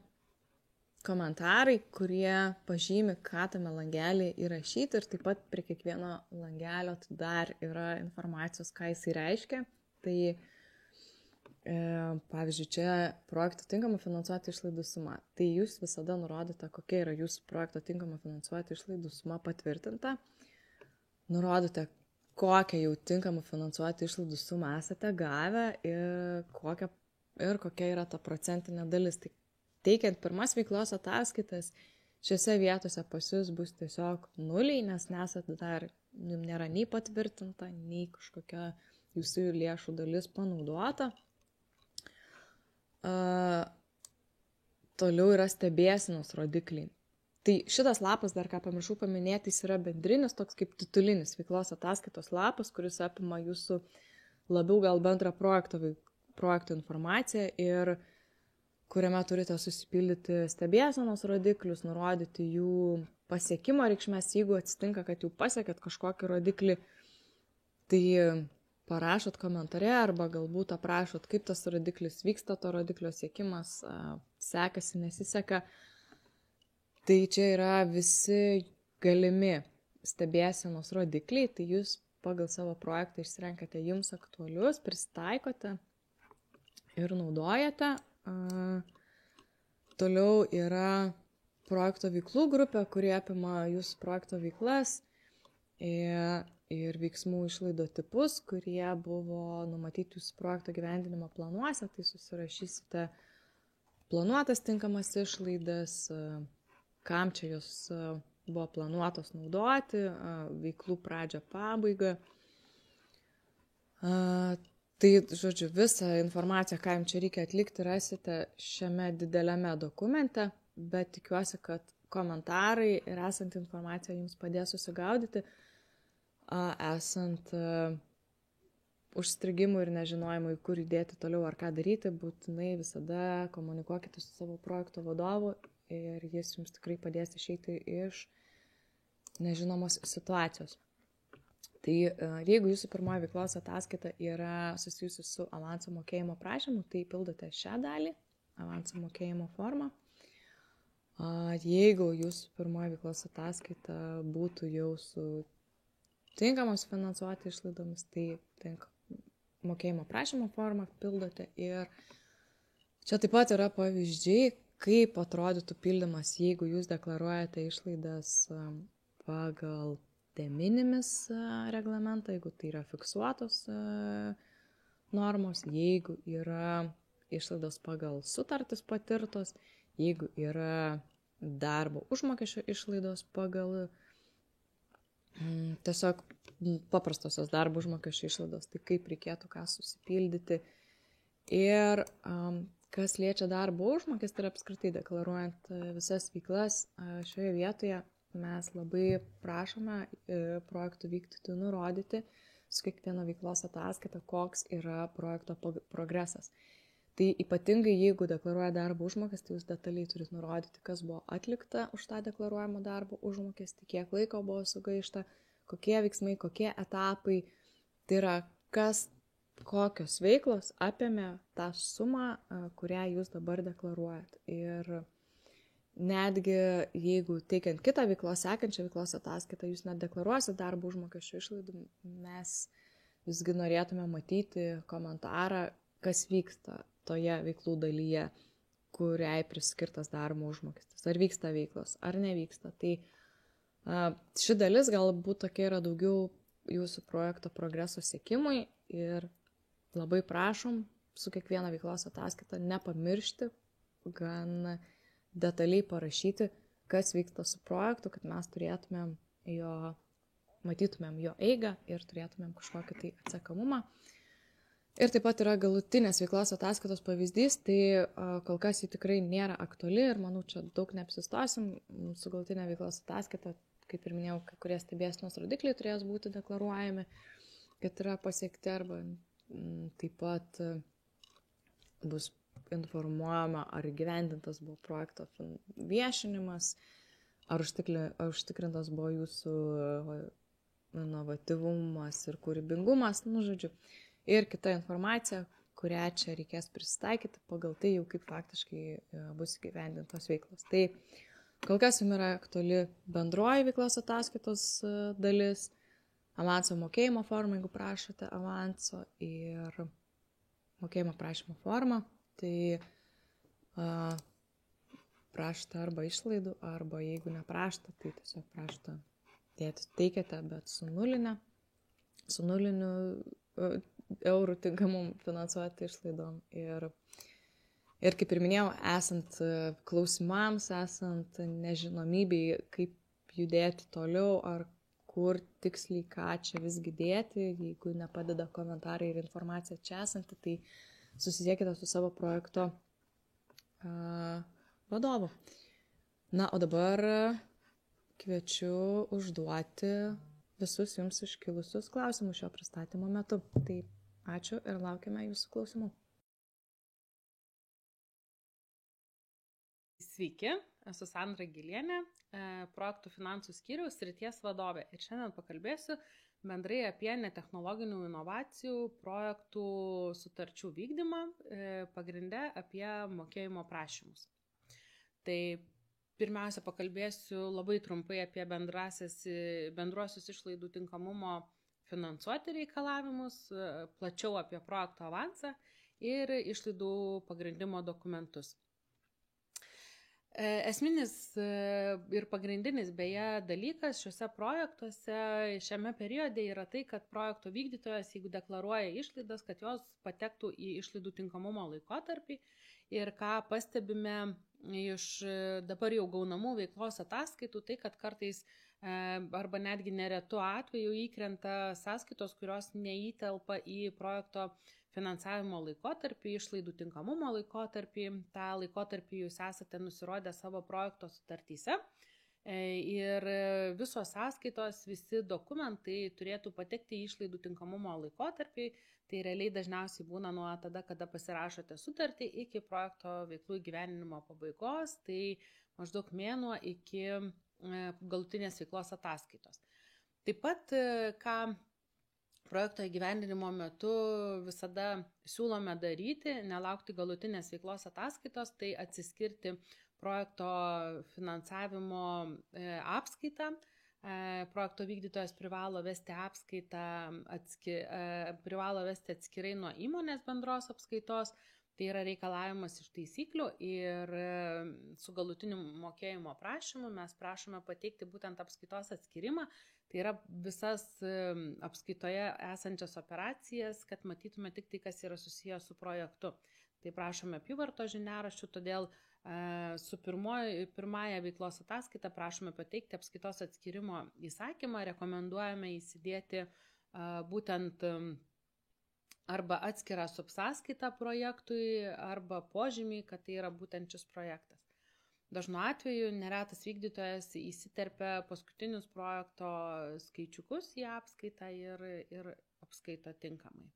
komentarai, kurie pažymi, ką tame langelį įrašyti, ir taip pat prie kiekvieno langelio dar yra informacijos, ką jisai reiškia. Tai pavyzdžiui, čia projekto tinkama finansuoti išlaidų suma. Tai jūs visada nurodote, kokia yra jūsų projekto tinkama finansuoti išlaidų suma patvirtinta. Nurodote, kokią jau tinkamą finansuoti išlaidų sumą esate gavę ir kokia yra ta procentinė dalis. Tai teikiant pirmas veiklos ataskaitas, šiose vietose pas jūs bus tiesiog nuliai, nes nesate dar, nėra nei patvirtinta, nei kažkokia jūsų lėšų dalis panaudota. Toliau yra stebėsenos rodikliai. Tai šitas lapas, dar ką pamiršau paminėti, jis yra bendrinis, toks kaip titulinis veiklos ataskaitos lapas, kuris apima jūsų labiau gal bendrą projekto informaciją ir kuriame turite susipildyti stebėsenos rodiklius, nurodyti jų pasiekimo reikšmės. Jeigu atsitinka, kad jau pasiekėt kažkokį rodiklį, tai parašot komentare arba galbūt aprašot, kaip tas rodiklis vyksta, to rodiklio siekimas, sekasi, nesiseka. Tai čia yra visi galimi stebėsenos rodikliai, tai jūs pagal savo projektą išsirenkate jums aktualius, prisitaikote ir naudojate. Toliau yra projekto veiklų grupė, kurie apima jūsų projekto veiklas ir veiksmų išlaidų tipus, kurie buvo numatyti jūsų projekto gyvendinimo planuose. Tai susirašysite planuotas tinkamas išlaidas, kam čia jos buvo planuotos naudoti, veiklų pradžią, pabaigą. Tai, žodžiu, visą informaciją, ką jums čia reikia atlikti, rasite šiame dideliame dokumente, bet tikiuosi, kad komentarai ir esant informacija jums padės susigaudyti, esant užstrigimui ir nežinojimui, kur judėti toliau ar ką daryti, būtinai visada komunikuokite su savo projekto vadovu ir jis jums tikrai padės išeiti iš nežinomos situacijos. Tai jeigu jūsų pirmoji veiklos ataskaita yra susijusi su avanso mokėjimo prašymu, tai pildote šią dalį, avanso mokėjimo formą. Jeigu jūsų pirmoji veiklos ataskaita būtų jau su tinkamos finansuoti išlaidomis, tai mokėjimo prašymo formą pildote. Ir čia taip pat yra pavyzdžiai, kaip atrodytų pildymas, jeigu jūs deklaruojate išlaidas pagal de minimis reglamentą, jeigu tai yra fiksuotos normos, jeigu yra išlaidos pagal sutartis patirtos, jeigu yra darbo užmokesčio išlaidos pagal tiesiog paprastosios darbo užmokesčio išlaidos, tai kaip reikėtų ką susipildyti. Ir kas liečia darbo užmokestį ir apskritai deklaruojant visas veiklas, šioje vietoje mes labai prašome projektų vykdytojų nurodyti su kiekviena veiklos ataskaita, koks yra projekto progresas. Tai ypatingai, jeigu deklaruoja darbo užmokestį, jūs detaliai turit nurodyti, kas buvo atlikta už tą deklaruojamą darbo užmokestį, kiek laiko buvo sugaišta, kokie veiksmai, kokie etapai. Tai yra, kokios veiklos apėmė tą sumą, kurią jūs dabar deklaruojat. Ir netgi jeigu teikiant kitą veiklos, sekančią veiklos ataskaitą, jūs net deklaruosit darbo užmokesčio išlaidų, mes visgi norėtume matyti komentarą, kas vyksta toje veiklų dalyje, kuriai priskirtas darbo užmokestis. Ar vyksta veiklos, ar nevyksta. Tai ši dalis galbūt tokia yra daugiau jūsų projekto progreso siekimui ir labai prašom su kiekviena veiklos ataskaita nepamiršti, gan detaliai parašyti, kas vyksta su projektu, kad mes matytumėm jo eigą ir turėtumėm kažkokį tai atsekamumą. Ir taip pat yra galutinės veiklos ataskaitos pavyzdys, tai kol kas jį tikrai nėra aktuali ir manau, čia daug neapsistosim. Su galutinė veiklos ataskaita, kaip ir minėjau, kai kurie stebėsenos rodikliai turės būti deklaruojami, kad yra pasiekti, arba taip pat bus informuojama, ar įgyvendintas buvo projekto viešinimas, ar užtikrintas buvo jūsų inovatyvumas ir kūrybingumas, žodžiu. Ir kita informacija, kurią čia reikės prisitaikyti pagal tai jau kaip faktiškai bus įgyvendintos veiklos. Tai kol kas jums yra aktuali bendroji veiklos ataskaitos dalis, avanso mokėjimo forma, jeigu prašote avanso, ir mokėjimo prašymo forma, tai prašote arba išlaidų, arba jeigu neprašote, tai tiesiog prašote teikiate, bet su nuliniu eurų tinkamum finansuoti išlaidom. Ir kaip ir minėjau, esant klausimams, esant nežinomybei, kaip judėti toliau, ar kur tiksliai ką čia visgi dėti, jeigu nepadeda komentarai ir informacija čia esanti, tai susisiekite su savo projekto vadovu. Na, o dabar kviečiu užduoti visus jums iškilusius klausimus šio pristatymo metu. Tai ačiū ir laukime jūsų klausimų. Sveiki, esu Sandra Gilienė, projektų finansų skyriaus srities vadovė. Ir šiandien pakalbėsiu bendrai apie netechnologinių inovacijų projektų sutarčių vykdymą, pagrindę apie mokėjimo prašymus. Tai pirmiausia, pakalbėsiu labai trumpai apie bendruosius išlaidų tinkamumo finansuoti reikalavimus, plačiau apie projekto avansą ir išlaidų pagrindimo dokumentus. Esminis ir pagrindinis beje dalykas šiuose projektuose šiame periode yra tai, kad projekto vykdytojas, jeigu deklaruoja išlaidas, kad jos patektų į išlaidų tinkamumo laikotarpį. Ir ką pastebime iš dabar jau gaunamų veiklos ataskaitų, tai kad kartais arba netgi neretu atveju įkrenta sąskaitos, kurios neįtelpa į projekto finansavimo laikotarpį, išlaidų tinkamumo laikotarpį. Ta laikotarpį jūs esate nusirodę savo projekto sutartyse. Ir visos sąskaitos, visi dokumentai turėtų patekti į išlaidų tinkamumo laikotarpį. Tai realiai dažniausiai būna nuo tada, kada pasirašote sutartį iki projekto veiklų įgyvendinimo pabaigos, tai maždaug mėnuo iki galutinės veiklos ataskaitos. Taip pat, ką projekto įgyvendinimo metu visada siūlome daryti, nelaukti galutinės veiklos ataskaitos, tai atsiskirti projekto finansavimo apskaitą. Projekto vykdytojas privalo vesti apskaitą, privalo vesti atskirai nuo įmonės bendros apskaitos. Tai yra reikalavimas iš taisyklių ir su galutiniu mokėjimo prašymu mes prašome pateikti būtent apskaitos atskirimą. Tai yra visas apskaitoje esančias operacijas, kad matytume tik tai, kas yra susijęs su projektu. Tai prašome apyvartos žiniaraščių, todėl su pirmąją veiklos ataskaitą prašome pateikti apskaitos atskirimo įsakymą, rekomenduojame įsidėti būtent arba atskirą subsąskaitą projektui, arba požymį, kad tai yra būtent šis projektas. Dažnu atveju neretas vykdytojas įsiterpia paskutinius projekto skaičiukus į apskaitą ir apskaito tinkamai.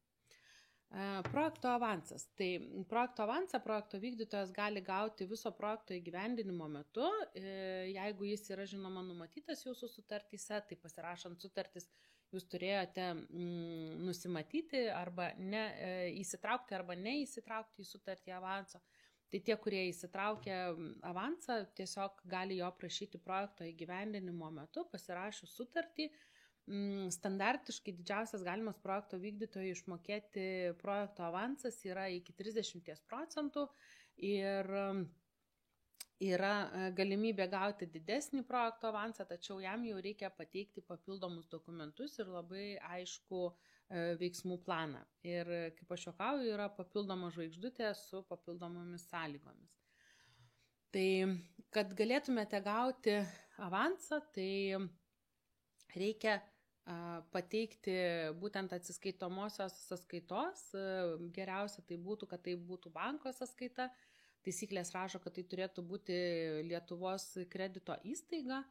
Projekto avansas. Tai projekto avansą projekto vykdytojas gali gauti viso projekto įgyvendinimo metu, jeigu jis yra žinoma numatytas jūsų sutartyse, tai pasirašant sutartis jūs turėjote nusimatyti arba įsitraukti arba neįsitraukti į sutartį avanso. Tai tie, kurie įsitraukia avansą, tiesiog gali jo prašyti projekto įgyvendinimo metu, pasirašius sutartį. Standartiškai didžiausias galimas projekto vykdytojui išmokėti projekto avansas yra iki 30% ir yra galimybė gauti didesnį projekto avansą, tačiau jam jau reikia pateikti papildomus dokumentus ir labai aišku veiksmų planą. Ir kaip aš juokauju, yra papildoma žvaigždutė su papildomomis sąlygomis. Tai kad galėtumėte gauti avansą, tai reikia pateikti būtent atsiskaitomosios sąskaitos. Geriausia tai būtų, kad tai būtų banko sąskaita. Taisyklės rašo, kad tai turėtų būti Lietuvos kredito įstaiga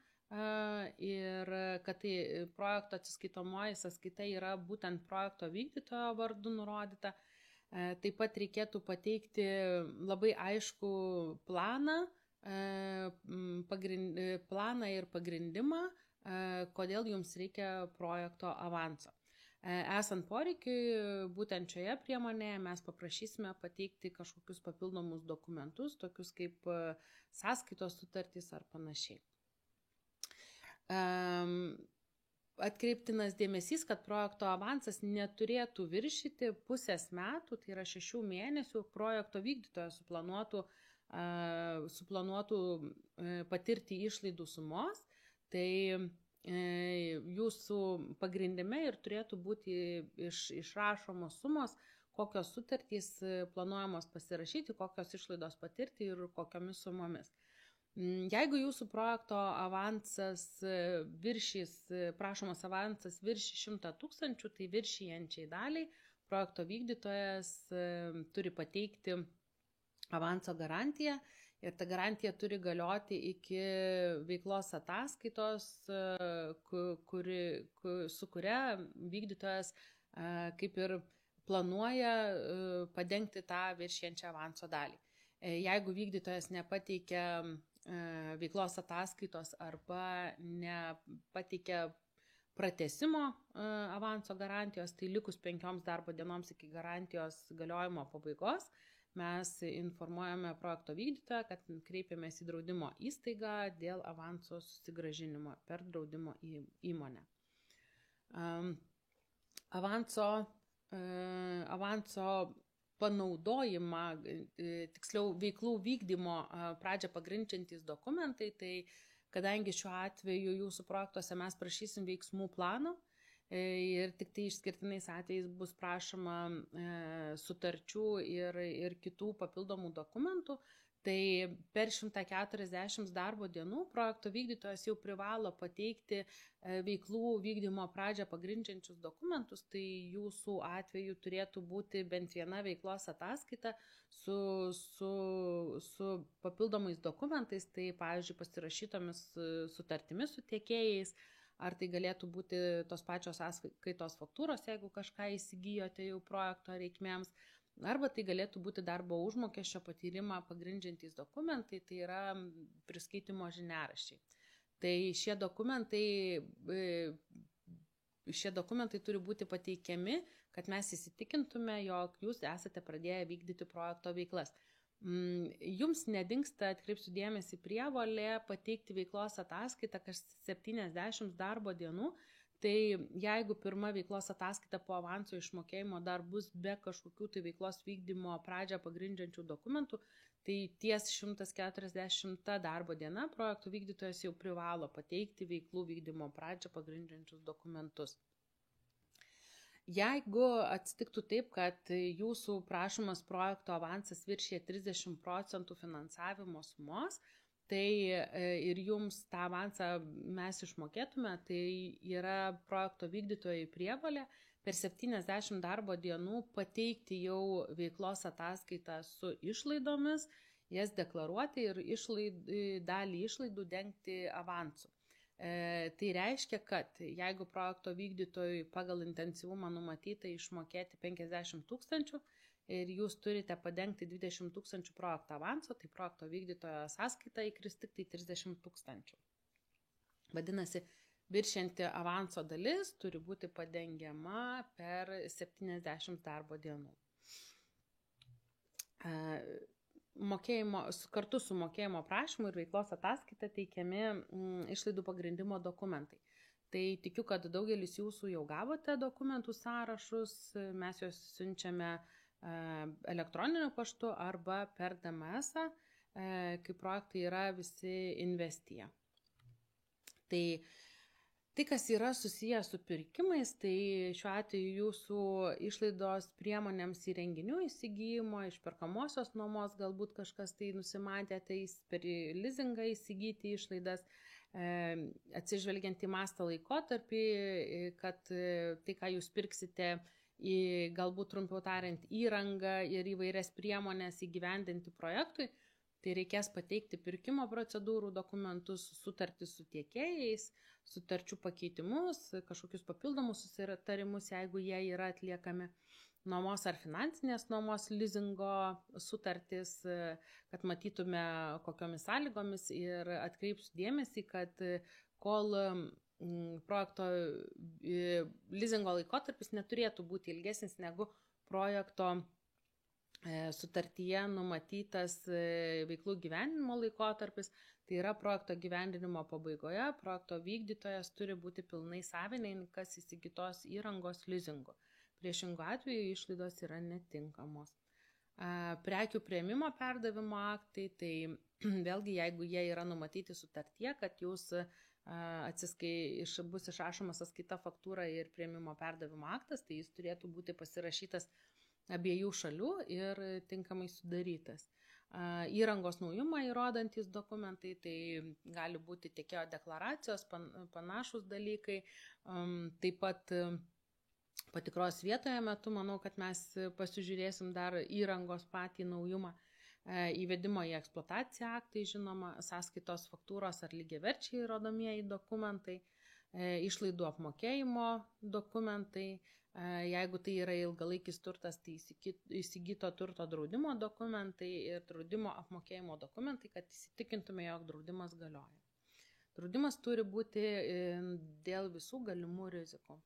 ir kad tai projekto atsiskaitomoji sąskaita yra būtent projekto vykdytojo vardu nurodyta. Taip pat reikėtų pateikti labai aiškų planą ir pagrindimą, kodėl jums reikia projekto avanso. Esant poreikiui, būtent šioje priemonėje mes paprašysime pateikti kažkokius papildomus dokumentus, tokius kaip sąskaitos sutartys ar panašiai. Atkreiptinas dėmesys, kad projekto avansas neturėtų viršyti pusės metų, tai yra 6 mėnesių projekto vykdytojo suplanuotų patirti išlaidų sumos. Tai jūsų pagrindime ir turėtų būti išrašomos sumos, kokios sutartys planuojamos pasirašyti, kokios išlaidos patirti ir kokiomis sumomis. Jeigu jūsų projekto avansas prašomas avansas viršys 100 000, tai viršijančiai daliai projekto vykdytojas turi pateikti avanso garantiją. Ir ta garantija turi galioti iki veiklos ataskaitos, su kuria vykdytojas kaip ir planuoja padengti tą viršijančią avanso dalį. Jeigu vykdytojas nepateikia veiklos ataskaitos arba nepateikia pratęsimo avanso garantijos, tai likus 5 darbo dienoms iki garantijos galiojimo pabaigos, mes informuojame projekto vykdytoją, kad kreipiamės į draudimo įstaigą dėl avanso susigrąžinimo per draudimo įmonę. Avanso panaudojimą, tiksliau veiklų vykdymo pradžią pagrindžiantys dokumentai, tai kadangi šiuo atveju jūsų projektuose mes prašysim veiksmų plano, ir tik tai išskirtinais atvejais bus prašoma sutarčių ir kitų papildomų dokumentų. Tai per 140 darbo dienų projekto vykdytojas jau privalo pateikti veiklų vykdymo pradžią pagrindžiančius dokumentus, tai jūsų atveju turėtų būti bent viena veiklos ataskaita su papildomais dokumentais, tai pavyzdžiui pasirašytomis sutartimis su tiekėjais, ar tai galėtų būti tos pačios sąskaitos faktūros, jeigu kažką įsigijote jau projekto reikmėms, arba tai galėtų būti darbo užmokesčio patyrimą pagrindžiantys dokumentai, tai yra priskaitimo žiniaraščiai. Tai šie dokumentai turi būti pateikiami, kad mes įsitikintume, jog jūs esate pradėję vykdyti projekto veiklas. Jums nedingsta, atkreipsiu dėmesį, prievolė pateikti veiklos ataskaitą kas 70 darbo dienų. Tai jeigu pirma veiklos ataskaita po avanso išmokėjimo dar bus be kažkokių tai veiklos vykdymo pradžią pagrindžiančių dokumentų, tai ties 140 darbo diena projektų vykdytojas jau privalo pateikti veiklų vykdymo pradžią pagrindžiančius dokumentus. Jeigu atsitiktų taip, kad jūsų prašomas projekto avansas viršyje 30% finansavimo sumos, tai ir jums tą avansą mes išmokėtume, tai yra projekto vykdytojai prievolė per 70 darbo dienų pateikti jau veiklos ataskaitą su išlaidomis, jas deklaruoti ir dalį išlaidų dengti avansu. Tai reiškia, kad jeigu projekto vykdytojui pagal intensyvumą numatyta išmokėti 50 000 ir jūs turite padengti 20 000 projekto avanso, tai projekto vykdytojo sąskaita įkris tik tai 30 000. Vadinasi, viršianti avanso dalis turi būti padengiama per 70 darbo dienų. Kartu su mokėjimo prašymu ir veiklos ataskaita teikiami išlaidų pagrindimo dokumentai. Tai tikiu, kad daugelis jūsų jau gavote dokumentų sąrašus, mes juos siunčiame elektroniniu paštu arba per DMS-ą, kai projektai yra visi Investija. Tai, kas yra susiję su pirkimais, tai šiuo atveju jūsų išlaidos priemonėms įrenginių įsigijimo, išperkamosios nuomos, galbūt kažkas tai nusimatė, tai per leasingą įsigyti išlaidas, atsižvelgiant į mastą laikotarpį, kad tai, ką jūs pirksite, galbūt trumpiau tariant įrangą ir įvairias priemonės įgyvendinti projektui, tai reikės pateikti pirkimo procedūrų dokumentus, sutartis su tiekėjais, sutarčių pakeitimus, kažkokius papildomus susitarimus, jeigu jie yra atliekami, nuomos ar finansinės nuomos lizingo sutartis, kad matytume kokiomis sąlygomis ir atkreipsiu dėmesį, kad kol projekto lizingo laikotarpis neturėtų būti ilgesnis negu projekto sutartyje numatytas veiklų gyvenimo laikotarpis, tai yra projekto gyvendinimo pabaigoje, projekto vykdytojas turi būti pilnai savininkas įsigytos įrangos lizingu. Priešingu atveju išlaidos yra netinkamos. Prekių priėmimo perdavimo aktai, tai vėlgi jeigu jie yra numatyti sutartyje, kad jūs bus išrašoma sąskaita, faktūra ir priėmimo perdavimo aktas, tai jis turėtų būti pasirašytas abiejų šalių ir tinkamai sudarytas. Įrangos naujumą įrodantis dokumentai, tai gali būti tiekėjo deklaracijos, panašus dalykai. Taip pat patikros vietoje metu, manau, kad mes pasižiūrėsim dar įrangos patį naujumą. Įvedimo į eksploataciją aktai, žinoma, sąskaitos faktūros ar lygiaverčiai įrodomieji dokumentai, išlaidų apmokėjimo dokumentai. Jeigu tai yra ilgalaikis turtas, tai įsigyto turto draudimo dokumentai ir draudimo apmokėjimo dokumentai, kad įsitikintume, jog draudimas galioja. Draudimas turi būti dėl visų galimų rizikų.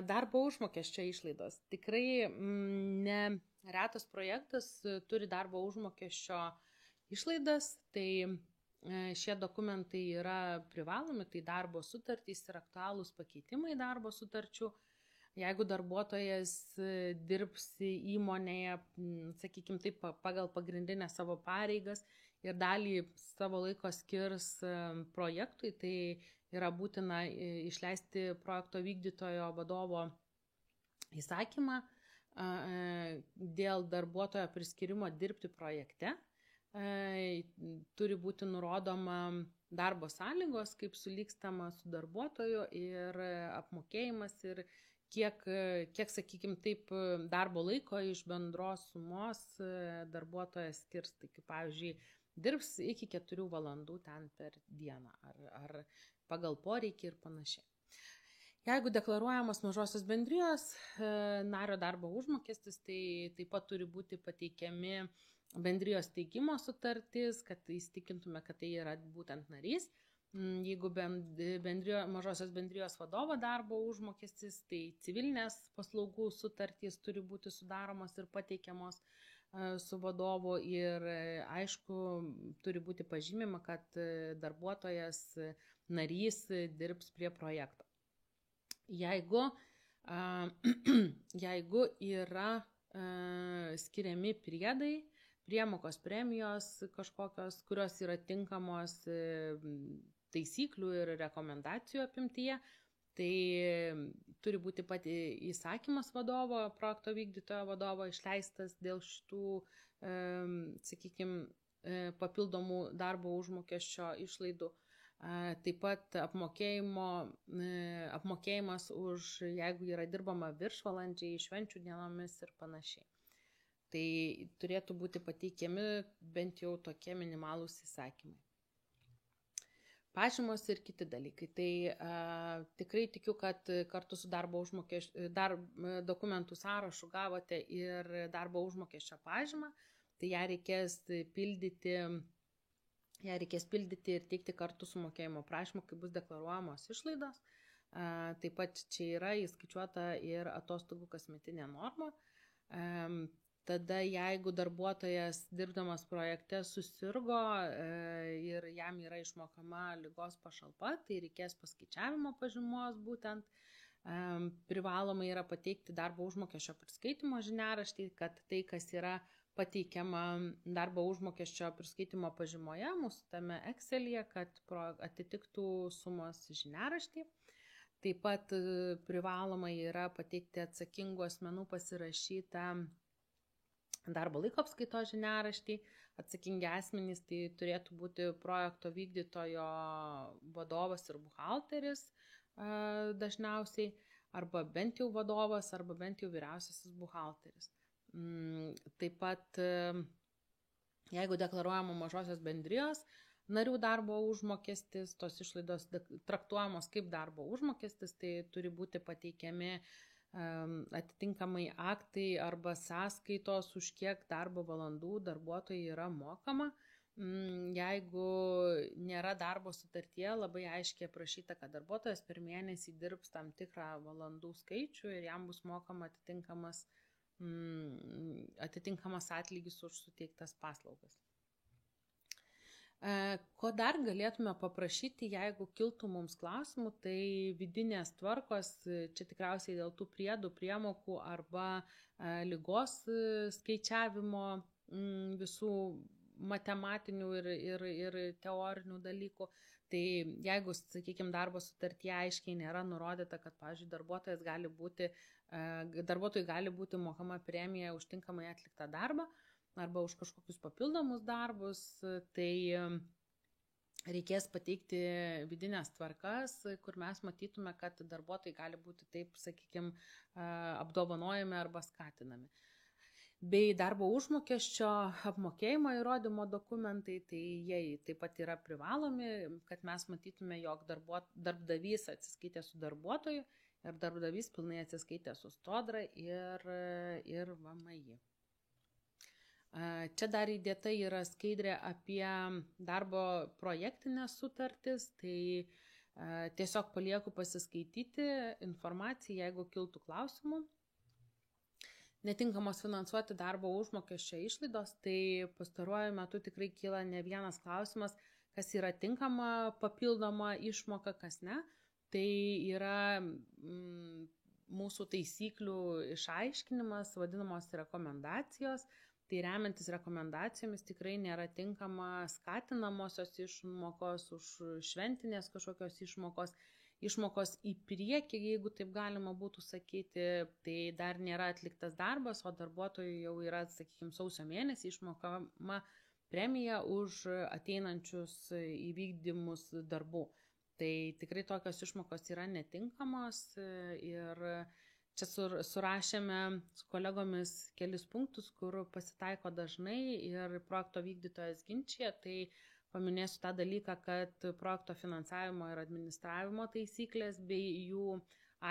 Darbo užmokesčio išlaidos. Tikrai neretas projektas turi darbo užmokesčio išlaidas, tai šie dokumentai yra privalomi, tai darbo sutartys ir aktualūs pakeitimai darbo sutarčių. Jeigu darbuotojas dirbs įmonėje, sakykime taip, pagal pagrindinę savo pareigas ir dalį savo laiko skirs projektui, tai yra būtina išleisti projekto vykdytojo vadovo įsakymą dėl darbuotojo priskirimo dirbti projekte. Turi būti nurodoma darbo sąlygos, kaip sulygstama su darbuotoju ir apmokėjimas ir kiek sakykime taip, darbo laiko iš bendros sumos darbuotojas skirs. Tai kaip, pavyzdžiui, dirbs iki 4 valandų ten per dieną ar pagal poreikį ir panašiai. Jeigu deklaruojamas mažosios bendrijos nario darbo užmokestis, tai taip pat turi būti pateikiami bendrijos steigimo sutartis, kad įstikintume, kad tai yra būtent narys. Jeigu mažosios bendrijos vadovo darbo užmokestis, tai civilinės paslaugų sutartys turi būti sudaromos ir pateikiamos su vadovu ir aišku, turi būti pažymima, kad darbuotojas narys dirbs prie projekto. Jeigu yra skiriami priedai, priemokos premijos kažkokios, kurios yra tinkamos taisyklių ir rekomendacijų apimtyje, tai turi būti pati įsakymas vadovo, projekto vykdytojo vadovo išleistas dėl šitų, sakykime, papildomų darbo užmokesčio išlaidų. Taip pat apmokėjimas už, jeigu yra dirbama viršvalandžiai, švenčių dienomis ir panašiai. Tai turėtų būti pateikiami bent jau tokie minimalūs įsakymai. Pažymos ir kiti dalykai. Tai tikrai tikiu, kad kartu su darbo dokumentų sąrašu gavote ir darbo užmokesčio pažymą. Tai ją reikės pildyti ir teikti kartu su mokėjimo prašymu, kai bus deklaruojamos išlaidos. Taip pat čia yra įskaičiuota ir atostogų kasmetinė norma. Tada jeigu darbuotojas dirbdamas projekte susirgo ir jam yra išmokama ligos pašalpa, tai reikės paskaičiavimo pažymos būtent. Privaloma yra pateikti darbo užmokesčio priskaitimo žiniaraštį, kad tai, kas yra pateikiama darbo užmokesčio priskaitimo pažymoje, mūsų tame Excel'yje, kad atitiktų sumos žiniaraštį. Taip pat privaloma yra pateikti atsakingų asmenų pasirašytą darbo laiko apskaitos žiniaraštį. Atsakingi asmenys tai turėtų būti projekto vykdytojo vadovas ir buhalteris dažniausiai, arba bent jau vadovas, arba bent jau vyriausiasis buhalteris. Taip pat, jeigu deklaruojama mažosios bendrijos narių darbo užmokestis, tos išlaidos traktuojamos kaip darbo užmokestis, tai turi būti pateikiami atitinkamai aktai arba sąskaitos, už kiek darbo valandų darbuotojai yra mokama. Jeigu nėra darbo sutartyje, labai aiškiai aprašyta, kad darbuotojas per mėnesį dirbs tam tikrą valandų skaičių ir jam bus mokama atitinkamas atlygis už suteiktas paslaugas. Ko dar galėtume paprašyti, jeigu kiltų mums klausimų, tai vidinės tvarkos, čia tikriausiai dėl tų priedų, priemokų arba ligos skaičiavimo visų matematinių ir teorinių dalykų. Tai jeigu, sakykime, darbo sutartyje aiškiai nėra nurodyta, kad, pavyzdžiui, darbuotojui gali būti mokama premija už tinkamai atliktą darbą arba už kažkokius papildomus darbus, tai reikės pateikti vidinės tvarkas, kur mes matytume, kad darbuotojai gali būti taip, sakykime, apdovanojami arba skatinami. Bei darbo užmokesčio apmokėjimo įrodymo dokumentai, tai jie taip pat yra privalomi, kad mes matytume, jog darbdavys atsiskaitė su darbuotoju ir darbdavys pilnai atsiskaitė su Sodra ir VMI. Čia dar įdėta yra skaidrė apie darbo projektinės sutartis, tai tiesiog palieku pasiskaityti informaciją, jeigu kiltų klausimų. Netinkamos finansuoti darbo užmokesčio išlaidos, tai pastaruoju metu tikrai kyla ne vienas klausimas, kas yra tinkama papildoma išmoka, kas ne. Tai yra mūsų taisyklių išaiškinimas, vadinamos rekomendacijos. Tai remiantis rekomendacijomis tikrai nėra tinkama skatinamosios išmokos, už šventinės kažkokios išmokos į priekį, jeigu taip galima būtų sakyti, tai dar nėra atliktas darbas, o darbuotojui jau yra, sakykime, sausio mėnesį išmokama premija už ateinančius įvykdymus darbų. Tai tikrai tokios išmokos yra netinkamos ir čia surašėme su kolegomis kelis punktus, kur pasitaiko dažnai ir projekto vykdytojas ginčia. Tai paminėsiu tą dalyką, kad projekto finansavimo ir administravimo taisyklės bei jų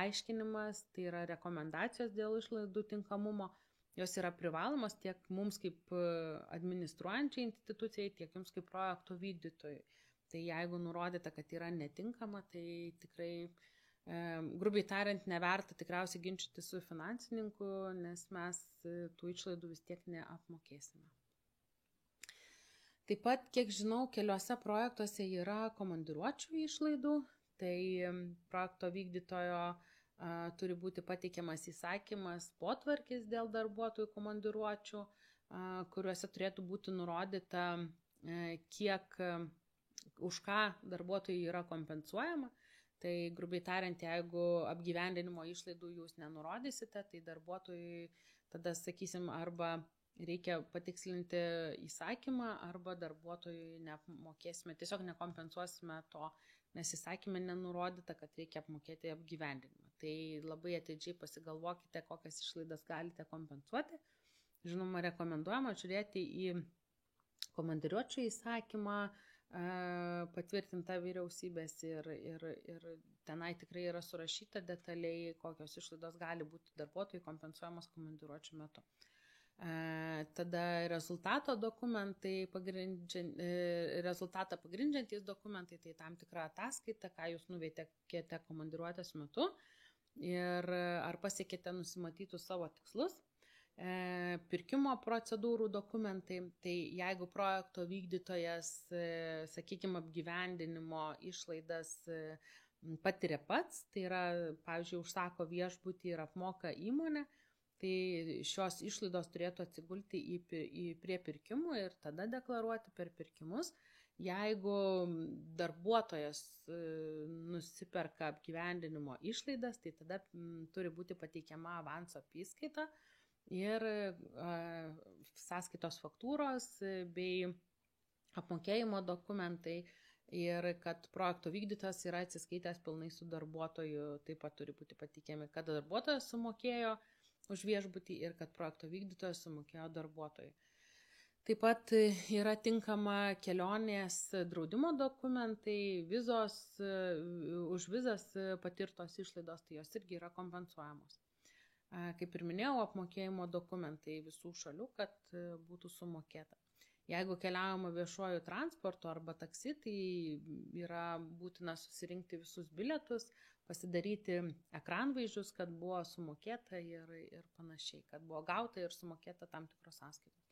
aiškinimas, tai yra rekomendacijos dėl išlaidų tinkamumo, jos yra privalomos tiek mums kaip administruojančiai institucijai, tiek jums kaip projekto vykdytojui. Tai jeigu nurodyta, kad yra netinkama, tai tikrai grubiai tariant, neverta tikriausiai ginčyti su finansininku, nes mes tų išlaidų vis tiek neapmokėsime. Taip pat, kiek žinau, keliuose projektuose yra komandiruočių išlaidų, tai projekto vykdytojo turi būti pateikiamas įsakymas potvarkis dėl darbuotojų komandiruočių, kuriuose turėtų būti nurodyta, kiek už ką darbuotojai yra kompensuojama. Tai grubiai tariant, jeigu apgyvendinimo išlaidų jūs nenurodysite, tai darbuotojui tada, sakysim, arba reikia patikslinti įsakymą, arba darbuotojui neapmokėsime, tiesiog nekompensuosime to, nes įsakymė nenurodyta, kad reikia apmokėti apgyvendinimą. Tai labai atidžiai pasigalvokite, kokias išlaidas galite kompensuoti. Žinoma, rekomenduojama žiūrėti į komandiruočių įsakymą, patvirtinta vyriausybės ir tenai tikrai yra surašyta detaliai, kokios išlaidos gali būti darbuotojai kompensuojamos komandiruočių metu. Tada rezultatą pagrindžiantys dokumentai, tai tam tikra ataskaita, ką jūs nuveikėte komandiruotės metu ir ar pasiekėte nusimatytus savo tikslus. Pirkimo procedūrų dokumentai, tai jeigu projekto vykdytojas, sakykime, apgyvendinimo išlaidas patiria pats, tai yra, pavyzdžiui, užsako viešbutį ir apmoka įmonę, tai šios išlaidos turėtų atsigulti prie pirkimų ir tada deklaruoti per pirkimus. Jeigu darbuotojas nusiperka apgyvendinimo išlaidas, tai tada turi būti pateikiama avanso apyskaita ir sąskaitos faktūros bei apmokėjimo dokumentai ir kad projekto vykdytojas yra atsiskaitęs pilnai su darbuotoju, taip pat turi būti pateikiami, kad darbuotojas sumokėjo už viešbutį ir kad projekto vykdytojas sumokėjo darbuotojui. Taip pat yra tinkama kelionės draudimo dokumentai, už vizas patirtos išlaidos, tai jos irgi yra kompensuojamos. Kaip ir minėjau, apmokėjimo dokumentai visų šalių, kad būtų sumokėta. Jeigu keliaujama viešuoju transportu arba taksi, tai yra būtina susirinkti visus bilietus, pasidaryti ekranvaizdžius, kad buvo sumokėta ir panašiai, kad buvo gauta ir sumokėta tam tikros sąskaitos.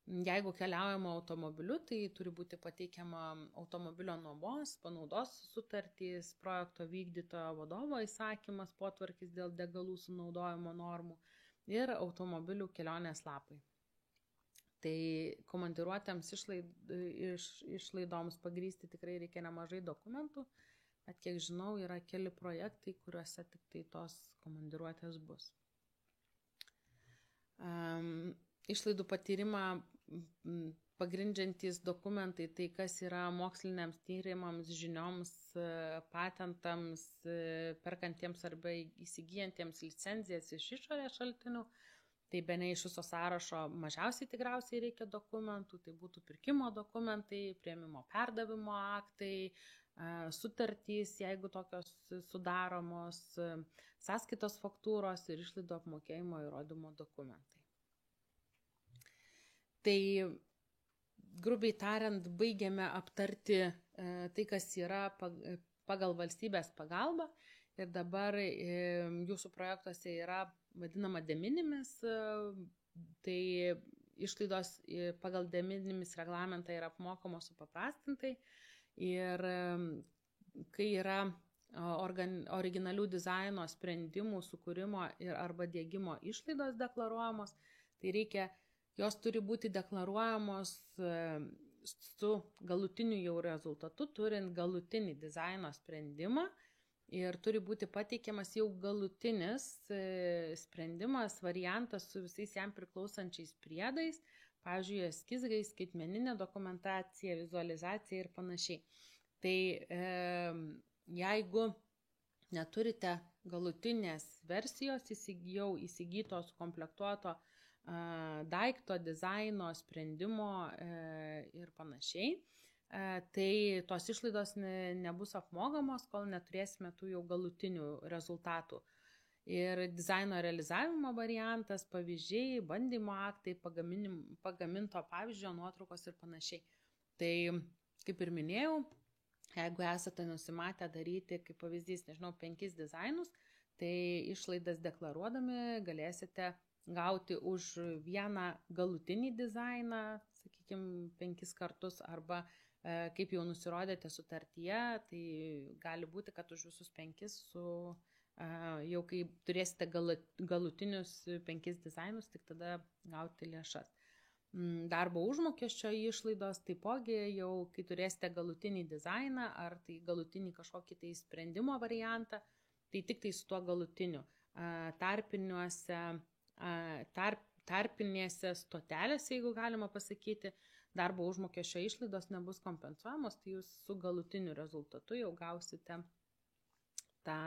Jeigu keliaujama automobiliu, tai turi būti pateikiama automobilio nuomos, panaudos sutartys, projekto vykdytojo vadovo įsakymas, potvarkis dėl degalų sunaudojimo normų ir automobilių kelionės lapai. Tai komandiruotėms išlaidoms pagrįsti tikrai reikia nemažai dokumentų, bet kiek žinau, yra keli projektai, kuriuose tik tai tos komandiruotės bus. Išlaidų patyrimą pagrindžiantys dokumentai, tai kas yra moksliniams tyrimams, žinioms, patentams, perkantiems arba įsigijantiems licenzijas iš išorės šaltinių. Tai bene iš viso sąrašo mažiausiai tikriausiai reikia dokumentų, tai būtų pirkimo dokumentai, priėmimo perdavimo aktai, sutartys, jeigu tokios sudaromos, sąskaitos faktūros ir išlaidų apmokėjimo įrodymo dokumentai. Tai grubiai tariant, baigiame aptarti tai, kas yra pagal valstybės pagalbą ir dabar jūsų projektuose yra vadinama de minimis, tai išlaidos pagal de minimis reglamentą yra apmokamos supaprastintai ir kai yra originalių dizaino sprendimų sukūrimo ir arba dėgymo išlaidos deklaruojamos, tai jos turi būti deklaruojamos su galutiniu jau rezultatu, turint galutinį dizaino sprendimą ir turi būti pateikiamas jau galutinis sprendimas, variantas su visais jam priklausančiais priedais, pavyzdžiui, eskizai, skaitmeninė dokumentacija, vizualizacija ir panašiai. Tai jeigu neturite galutinės versijos jau įsigyto, sukomplektuoto daikto, dizaino, sprendimo ir panašiai, tai tos išlaidos nebus apmokamos, kol neturėsime tų jau galutinių rezultatų. Ir dizaino realizavimo variantas, pavyzdžiai, bandymo aktai, pagaminto pavyzdžio, nuotraukos ir panašiai. Tai, kaip ir minėjau, jeigu esate nusimatę daryti, kaip pavyzdys, 5 dizainus, tai išlaidas deklaruodami galėsite gauti už vieną galutinį dizainą, sakykime, 5 kartus, arba kaip jau nusirodėte sutartyje, tai gali būti, kad už visus 5 jau kai turėsite galutinius 5 dizainus, tik tada gauti lėšas. Darbo užmokesčio išlaidos taipogi jau, kai turėsite galutinį dizainą ar tai galutinį kažkokį tai sprendimo variantą, tai tik tai su tuo galutiniu. Tarpinėse stotelėse, jeigu galima pasakyti, darbo užmokesčio išlaidos nebus kompensuojamos, tai jūs su galutiniu rezultatu jau gausite tą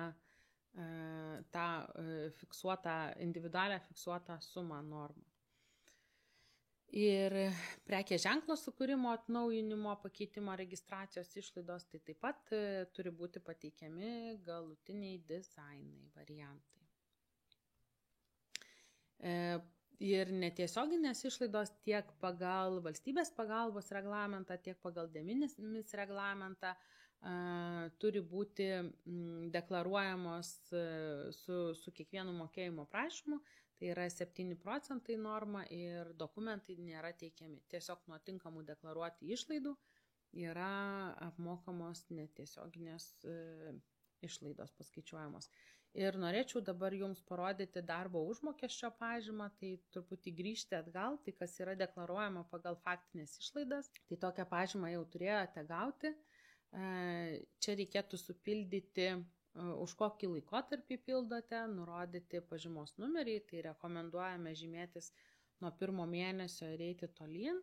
individualią fiksuotą sumą normą. Ir prekės ženklo sukūrimo, atnaujinimo, pakeitimo, registracijos išlaidos, tai taip pat turi būti pateikiami galutiniai dizainai, variantai. Ir netiesioginės išlaidos tiek pagal valstybės pagalbos reglamentą, tiek pagal de minimis reglamentą turi būti deklaruojamos su kiekvienu mokėjimo prašymu, tai yra 7% norma ir dokumentai nėra teikiami. Tiesiog nuo tinkamų deklaruoti išlaidų yra apmokamos netiesioginės išlaidos paskaičiuojamos. Ir norėčiau dabar jums parodyti darbo užmokesčio pažymą, tai truputį grįžti atgal, tai kas yra deklaruojama pagal faktinės išlaidas, tai tokią pažymą jau turėjote gauti. Čia reikėtų supildyti, už kokį laikotarpį pildote, nurodyti pažymos numerį, tai rekomenduojame žymėtis nuo 1 mėnesio ir eiti tolyn,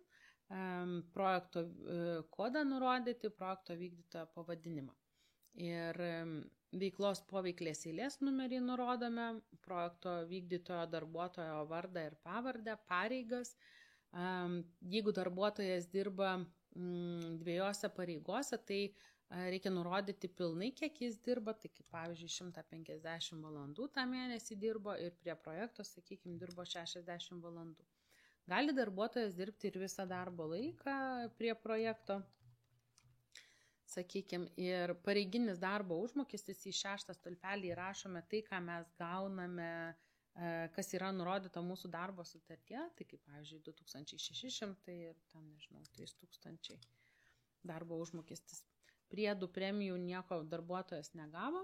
projekto kodą nurodyti, projekto vykdytojo pavadinimą. Ir veiklos poveiklės eilės numerį nurodome, projekto vykdytojo darbuotojo vardą ir pavardę, pareigas. Jeigu darbuotojas dirba 2 pareigose, tai reikia nurodyti pilnai, kiek jis dirba, tai kaip pavyzdžiui 150 valandų tą mėnesį dirbo ir prie projekto, sakykime, dirbo 60 valandų. Gali darbuotojas dirbti ir visą darbo laiką prie projekto, sakykime, ir pareiginis darbo užmokestis į 6 stulpelį įrašome tai, ką mes gauname, kas yra nurodyta mūsų darbo sutartyje, tai kaip, pavyzdžiui, 2600 ir 3000 darbo užmokestis. Priedų, premijų nieko darbuotojas negavo.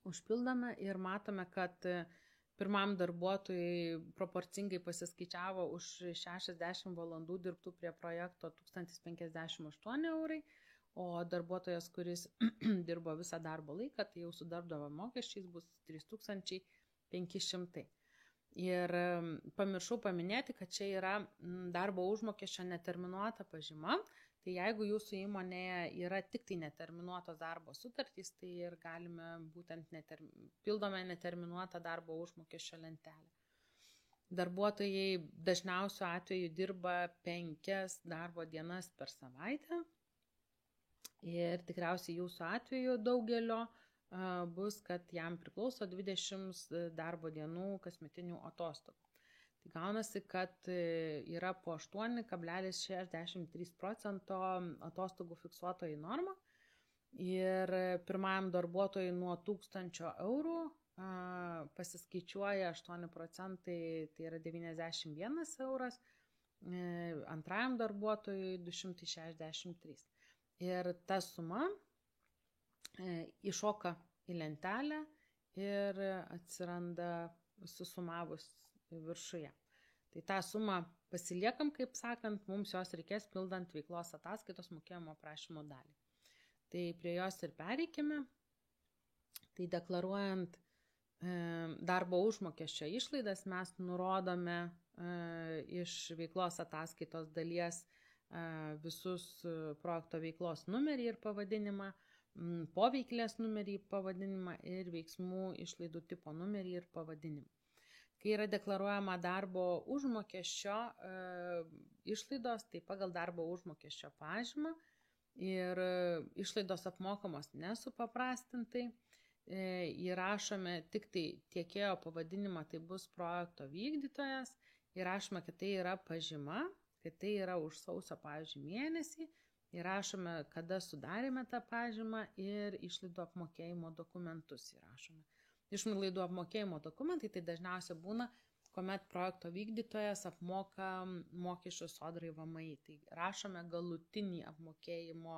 Užpildome ir matome, kad pirmam darbuotojui proporcingai pasiskaičiavo už 60 valandų dirbtų prie projekto 1058 eurai, o darbuotojas, kuris dirbo visą darbo laiką, tai jau su darbdavio mokesčiais bus 3500. Ir pamiršau paminėti, kad čia yra darbo užmokesčio neterminuota pažyma, tai jeigu jūsų įmonėje yra tik tai neterminuotos darbo sutartys, tai ir galime būtent pildome neterminuotą darbo užmokesčio lentelę. Darbuotojai dažniausiu atveju dirba 5 darbo dienas per savaitę ir tikriausiai jūsų atveju daugelio bus, kad jam priklauso 20 darbo dienų kasmetinių atostogų. Tai gaunasi, kad yra po 8,63% atostogų fiksuotojai norma ir pirmajam darbuotojui nuo 1000 eurų pasiskaičiuoja 8%, tai yra 91 euras, antrajam darbuotojui 263. Ir ta suma iššoka į lentelę ir atsiranda susumavus viršuje. Tai tą sumą pasiliekam, kaip sakant, mums jos reikės pildant veiklos ataskaitos mokėjimo prašymo dalį. Tai prie jos ir pereikime. Tai deklaruojant darbo užmokesčio išlaidas mes nurodome iš veiklos ataskaitos dalies visus projekto veiklos numerį ir pavadinimą, poveiklės numerį, pavadinimą ir veiksmų išlaidų tipo numerį ir pavadinimą. Kai yra deklaruojama darbo užmokesčio išlaidos, tai pagal darbo užmokesčio pažymą ir išlaidos apmokamos nesupaprastintai, įrašome tik tai tiekėjo pavadinimą, tai bus projekto vykdytojas, įrašome, kad tai yra pažyma, kad tai yra už sausio, pavyzdžiui, mėnesį, įrašome, kada sudarėme tą pažymą ir išlaidų apmokėjimo dokumentus įrašome. Išlaidų apmokėjimo dokumentai tai dažniausiai būna, kuomet projekto vykdytojas apmoka mokesčius Sodrai VMI. Tai rašome galutinį apmokėjimo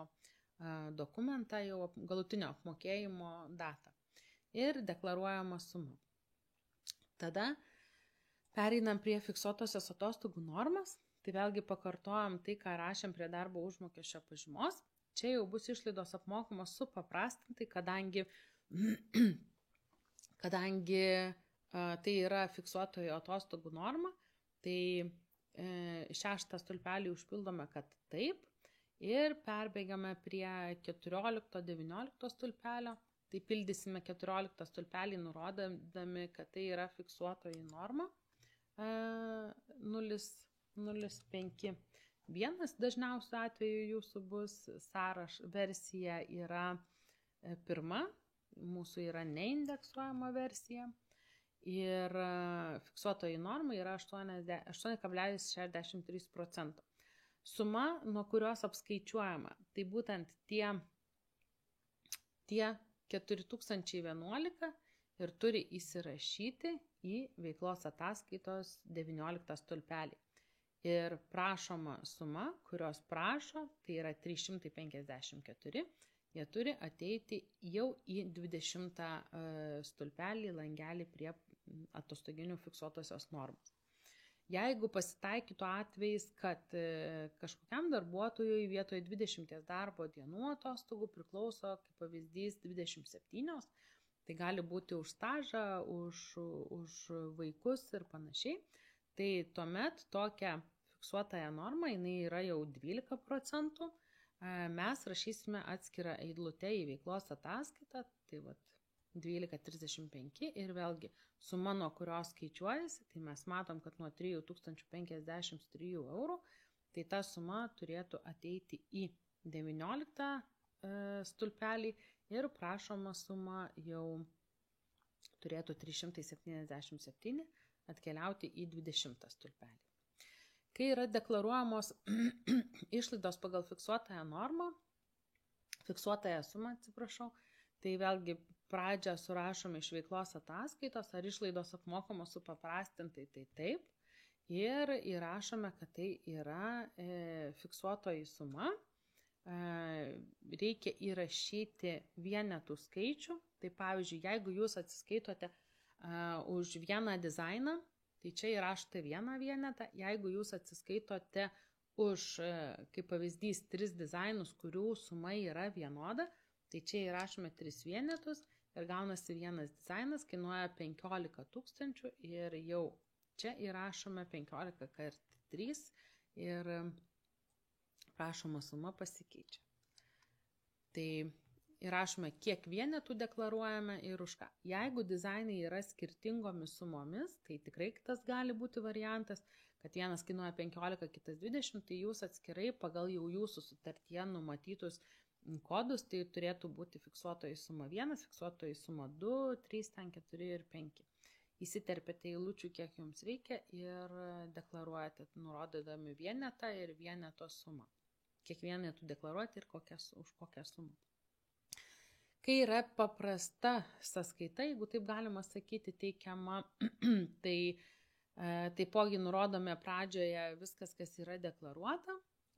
dokumentą, jau galutinio apmokėjimo datą ir deklaruojama suma. Tada pereinam prie fiksuotosios atostogų normos. Tai vėlgi pakartojam tai, ką rašėm prie darbo užmokesčio pažymos. Čia jau bus išlaidos apmokamos supaprastintai, kadangi tai yra fiksuotojo atostogų norma, tai 6 stulpelį užpildome, kad taip, ir perbėgame prie 14-19 stulpelio, tai pildysime 14 stulpelį nurodami, kad tai yra fiksuotoji norma 0,5. Vienas dažniausių atveju jūsų bus versija yra pirma, mūsų yra neindeksuojama versija ir fiksuotoji norma yra 8,63%. Suma, nuo kurios apskaičiuojama, tai būtent tie 4011 ir turi įsirašyti į veiklos ataskaitos 19 stulpelį. Ir prašoma suma, kurios prašo, tai yra 354, jie turi ateiti jau į 20 stulpelį langelį prie atostoginių fiksuotosios normos. Jeigu pasitaikytų atvejais, kad kažkokiam darbuotojui vietoje 20 darbo dienų atostogų priklauso, kaip pavyzdys, 27, tai gali būti už stažą, už vaikus ir panašiai, tai tuomet tokia fiksuotąją normą, jinai yra jau 12%, mes rašysime atskirą eilutę į veiklos ataskaitą, tai 12,35 ir vėlgi suma, nuo kurios skaičiuojasi, tai mes matom, kad nuo 3053 eurų, tai ta suma turėtų ateiti į 19 stulpelį ir prašoma suma jau turėtų 377 atkeliauti į 20 stulpelį. Kai yra deklaruojamos išlaidos pagal fiksuotąją normą, fiksuotąją sumą, atsiprašau, tai vėlgi pradžią surašome iš veiklos ataskaitos, ar išlaidos apmokamos supaprastintai, tai taip, ir įrašome, kad tai yra fiksuotoji suma, reikia įrašyti vienetų skaičių, tai pavyzdžiui, jeigu jūs atsiskaitote už vieną dizainą, tai čia įrašote vieną vienetą, jeigu jūs atsiskaitote už, kaip pavyzdys, 3 dizainus, kurių suma yra vienoda, tai čia įrašome 3 vienetus ir gaunasi vienas dizainas, kainuoja 15 000 ir jau čia įrašome 15 kart 3 ir prašoma suma pasikeičia. Tai įrašome, kiek vienetų deklaruojame ir už ką. Jeigu dizainai yra skirtingomis sumomis, tai tikrai kitas gali būti variantas, kad vienas kainuoja 15, kitas 20, tai jūs atskirai pagal jau jūsų sutartyje numatytus kodus, tai turėtų būti fiksuotoji suma 1, fiksuotoji suma 2, 3, 4 ir 5. Įsiterpėte eilučių, kiek jums reikia ir deklaruojate, nurodydami vienetą ir vieneto sumą. Kiek vienetų deklaruoti ir už kokią sumą. Kai yra paprasta sąskaita, jeigu taip galima sakyti, teikiama, tai taipogi nurodome pradžioje viskas, kas yra deklaruota.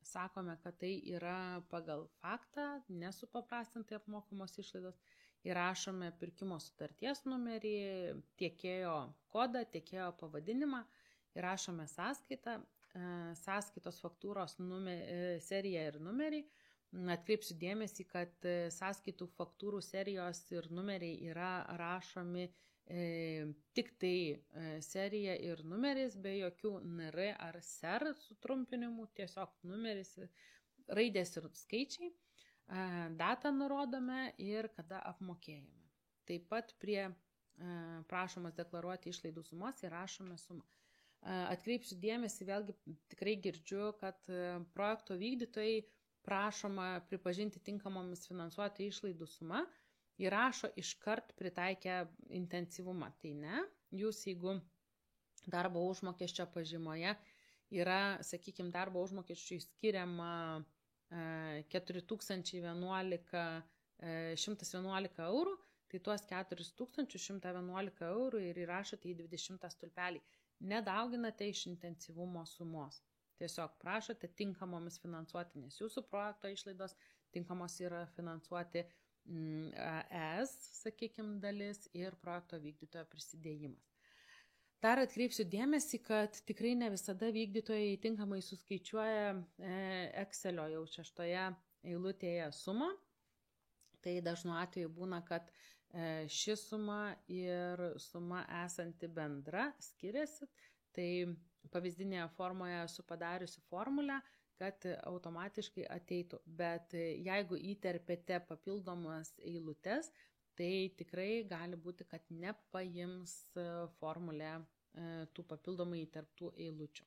sakome, kad tai yra pagal faktą, nesupaprastintai apmokamos išlaidos. Įrašome pirkimo sutarties numerį, tiekėjo kodą, tiekėjo pavadinimą, įrašome sąskaitą, sąskaitos faktūros seriją ir numerį. Atkreipsiu dėmesį, kad sąskaitų faktūrų serijos ir numeriai yra rašomi tik tai serija ir numeris, be jokių NR ar SER sutrumpinimų, tiesiog numeris, raidės ir skaičiai, datą nurodome ir kada apmokėjame. Taip pat prie prašomas deklaruoti išlaidų sumos įrašome sumą. Atkreipsiu dėmesį, vėlgi tikrai girdžiu, kad projekto vykdytojai prašoma pripažinti tinkamomis finansuoti išlaidų sumą, įrašo iškart pritaikę intensyvumą. Tai ne, jūs jeigu darbo užmokesčio pažymoje yra, sakykime, darbo užmokesčiui skiriama 4111 eurų, tai tuos 4111 eurų ir įrašote į 20 stulpelį. Nedauginate iš intensyvumo sumos. Tiesiog prašote tinkamomis finansuoti, nes jūsų projekto išlaidos tinkamos yra finansuoti ES, sakykime, dalis ir projekto vykdytojo prisidėjimas. Dar atkreipsiu dėmesį, kad tikrai ne visada vykdytojai tinkamai suskaičiuoja Excelio jau 6 eilutėje sumą. Tai dažnu atveju būna, kad ši suma ir suma esanti bendra skiriasi. Tai pavyzdinėje formoje esu padariusi formulę, kad automatiškai ateitų. Bet jeigu įterpėte papildomas eilutes, tai tikrai gali būti, kad nepaims formulė tų papildomai įterptų eilučių.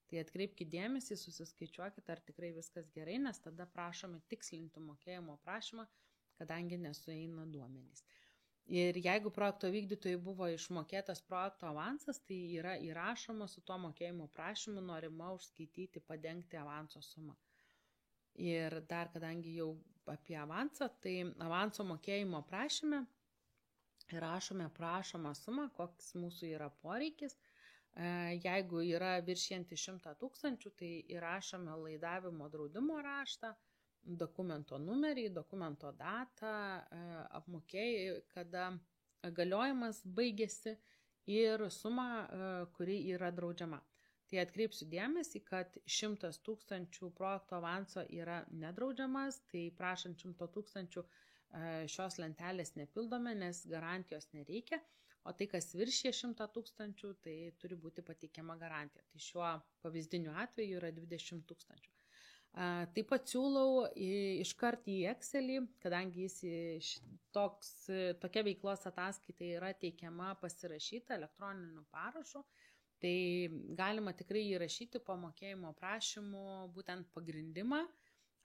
Tai atkreipkite dėmesį, susiskaičiuokite, ar tikrai viskas gerai, nes tada prašome tikslinti mokėjimo prašymą, kadangi nesueina duomenys. Ir jeigu projekto vykdytojai buvo išmokėtas projekto avansas, tai yra įrašoma su tuo mokėjimo prašymu norima užskaityti, padengti avanso sumą. Ir dar kadangi jau apie avansą, tai avanso mokėjimo prašyme įrašome prašomą sumą, koks mūsų yra poreikis. Jeigu yra viršijanti 100 000, tai įrašome laidavimo draudimo raštą, dokumento numerį, dokumento datą, apmokėjai, kada galiojimas baigėsi ir sumą, kuri yra draudžiama. Tai atkreipsiu dėmesį, kad 100 000 projekto avanso yra nedraudžiamas, tai prašant 100 000 šios lentelės nepildome, nes garantijos nereikia, o tai, kas viršė 100 000, tai turi būti pateikiama garantija. Tai šiuo pavyzdiniu atveju yra 20 000. Taip pat siūlau iškart į Excelį, kadangi tokia veiklos ataskaita yra teikiama pasirašyta elektroniniu parašu, tai galima tikrai įrašyti po mokėjimo prašymų būtent pagrindimą,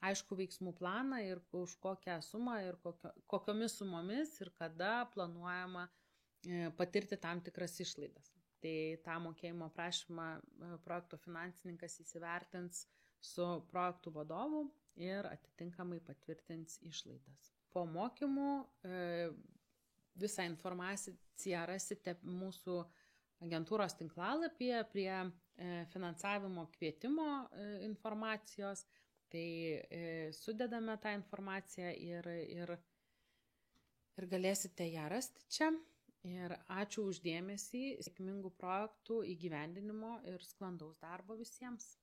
aišku veiksmų planą ir už kokią sumą ir kokiomis sumomis ir kada planuojama patirti tam tikras išlaidas. Tai tą mokėjimo prašymą projekto finansininkas įsivertins su projektų vadovu ir atitinkamai patvirtins išlaidas. Po mokymų visą informaciją rasite mūsų agentūros tinklalapyje prie finansavimo kvietimo informacijos. Tai sudedame tą informaciją ir galėsite ją rasti čia. Ir ačiū už dėmesį, sėkmingų projektų įgyvendinimo ir sklandaus darbo visiems.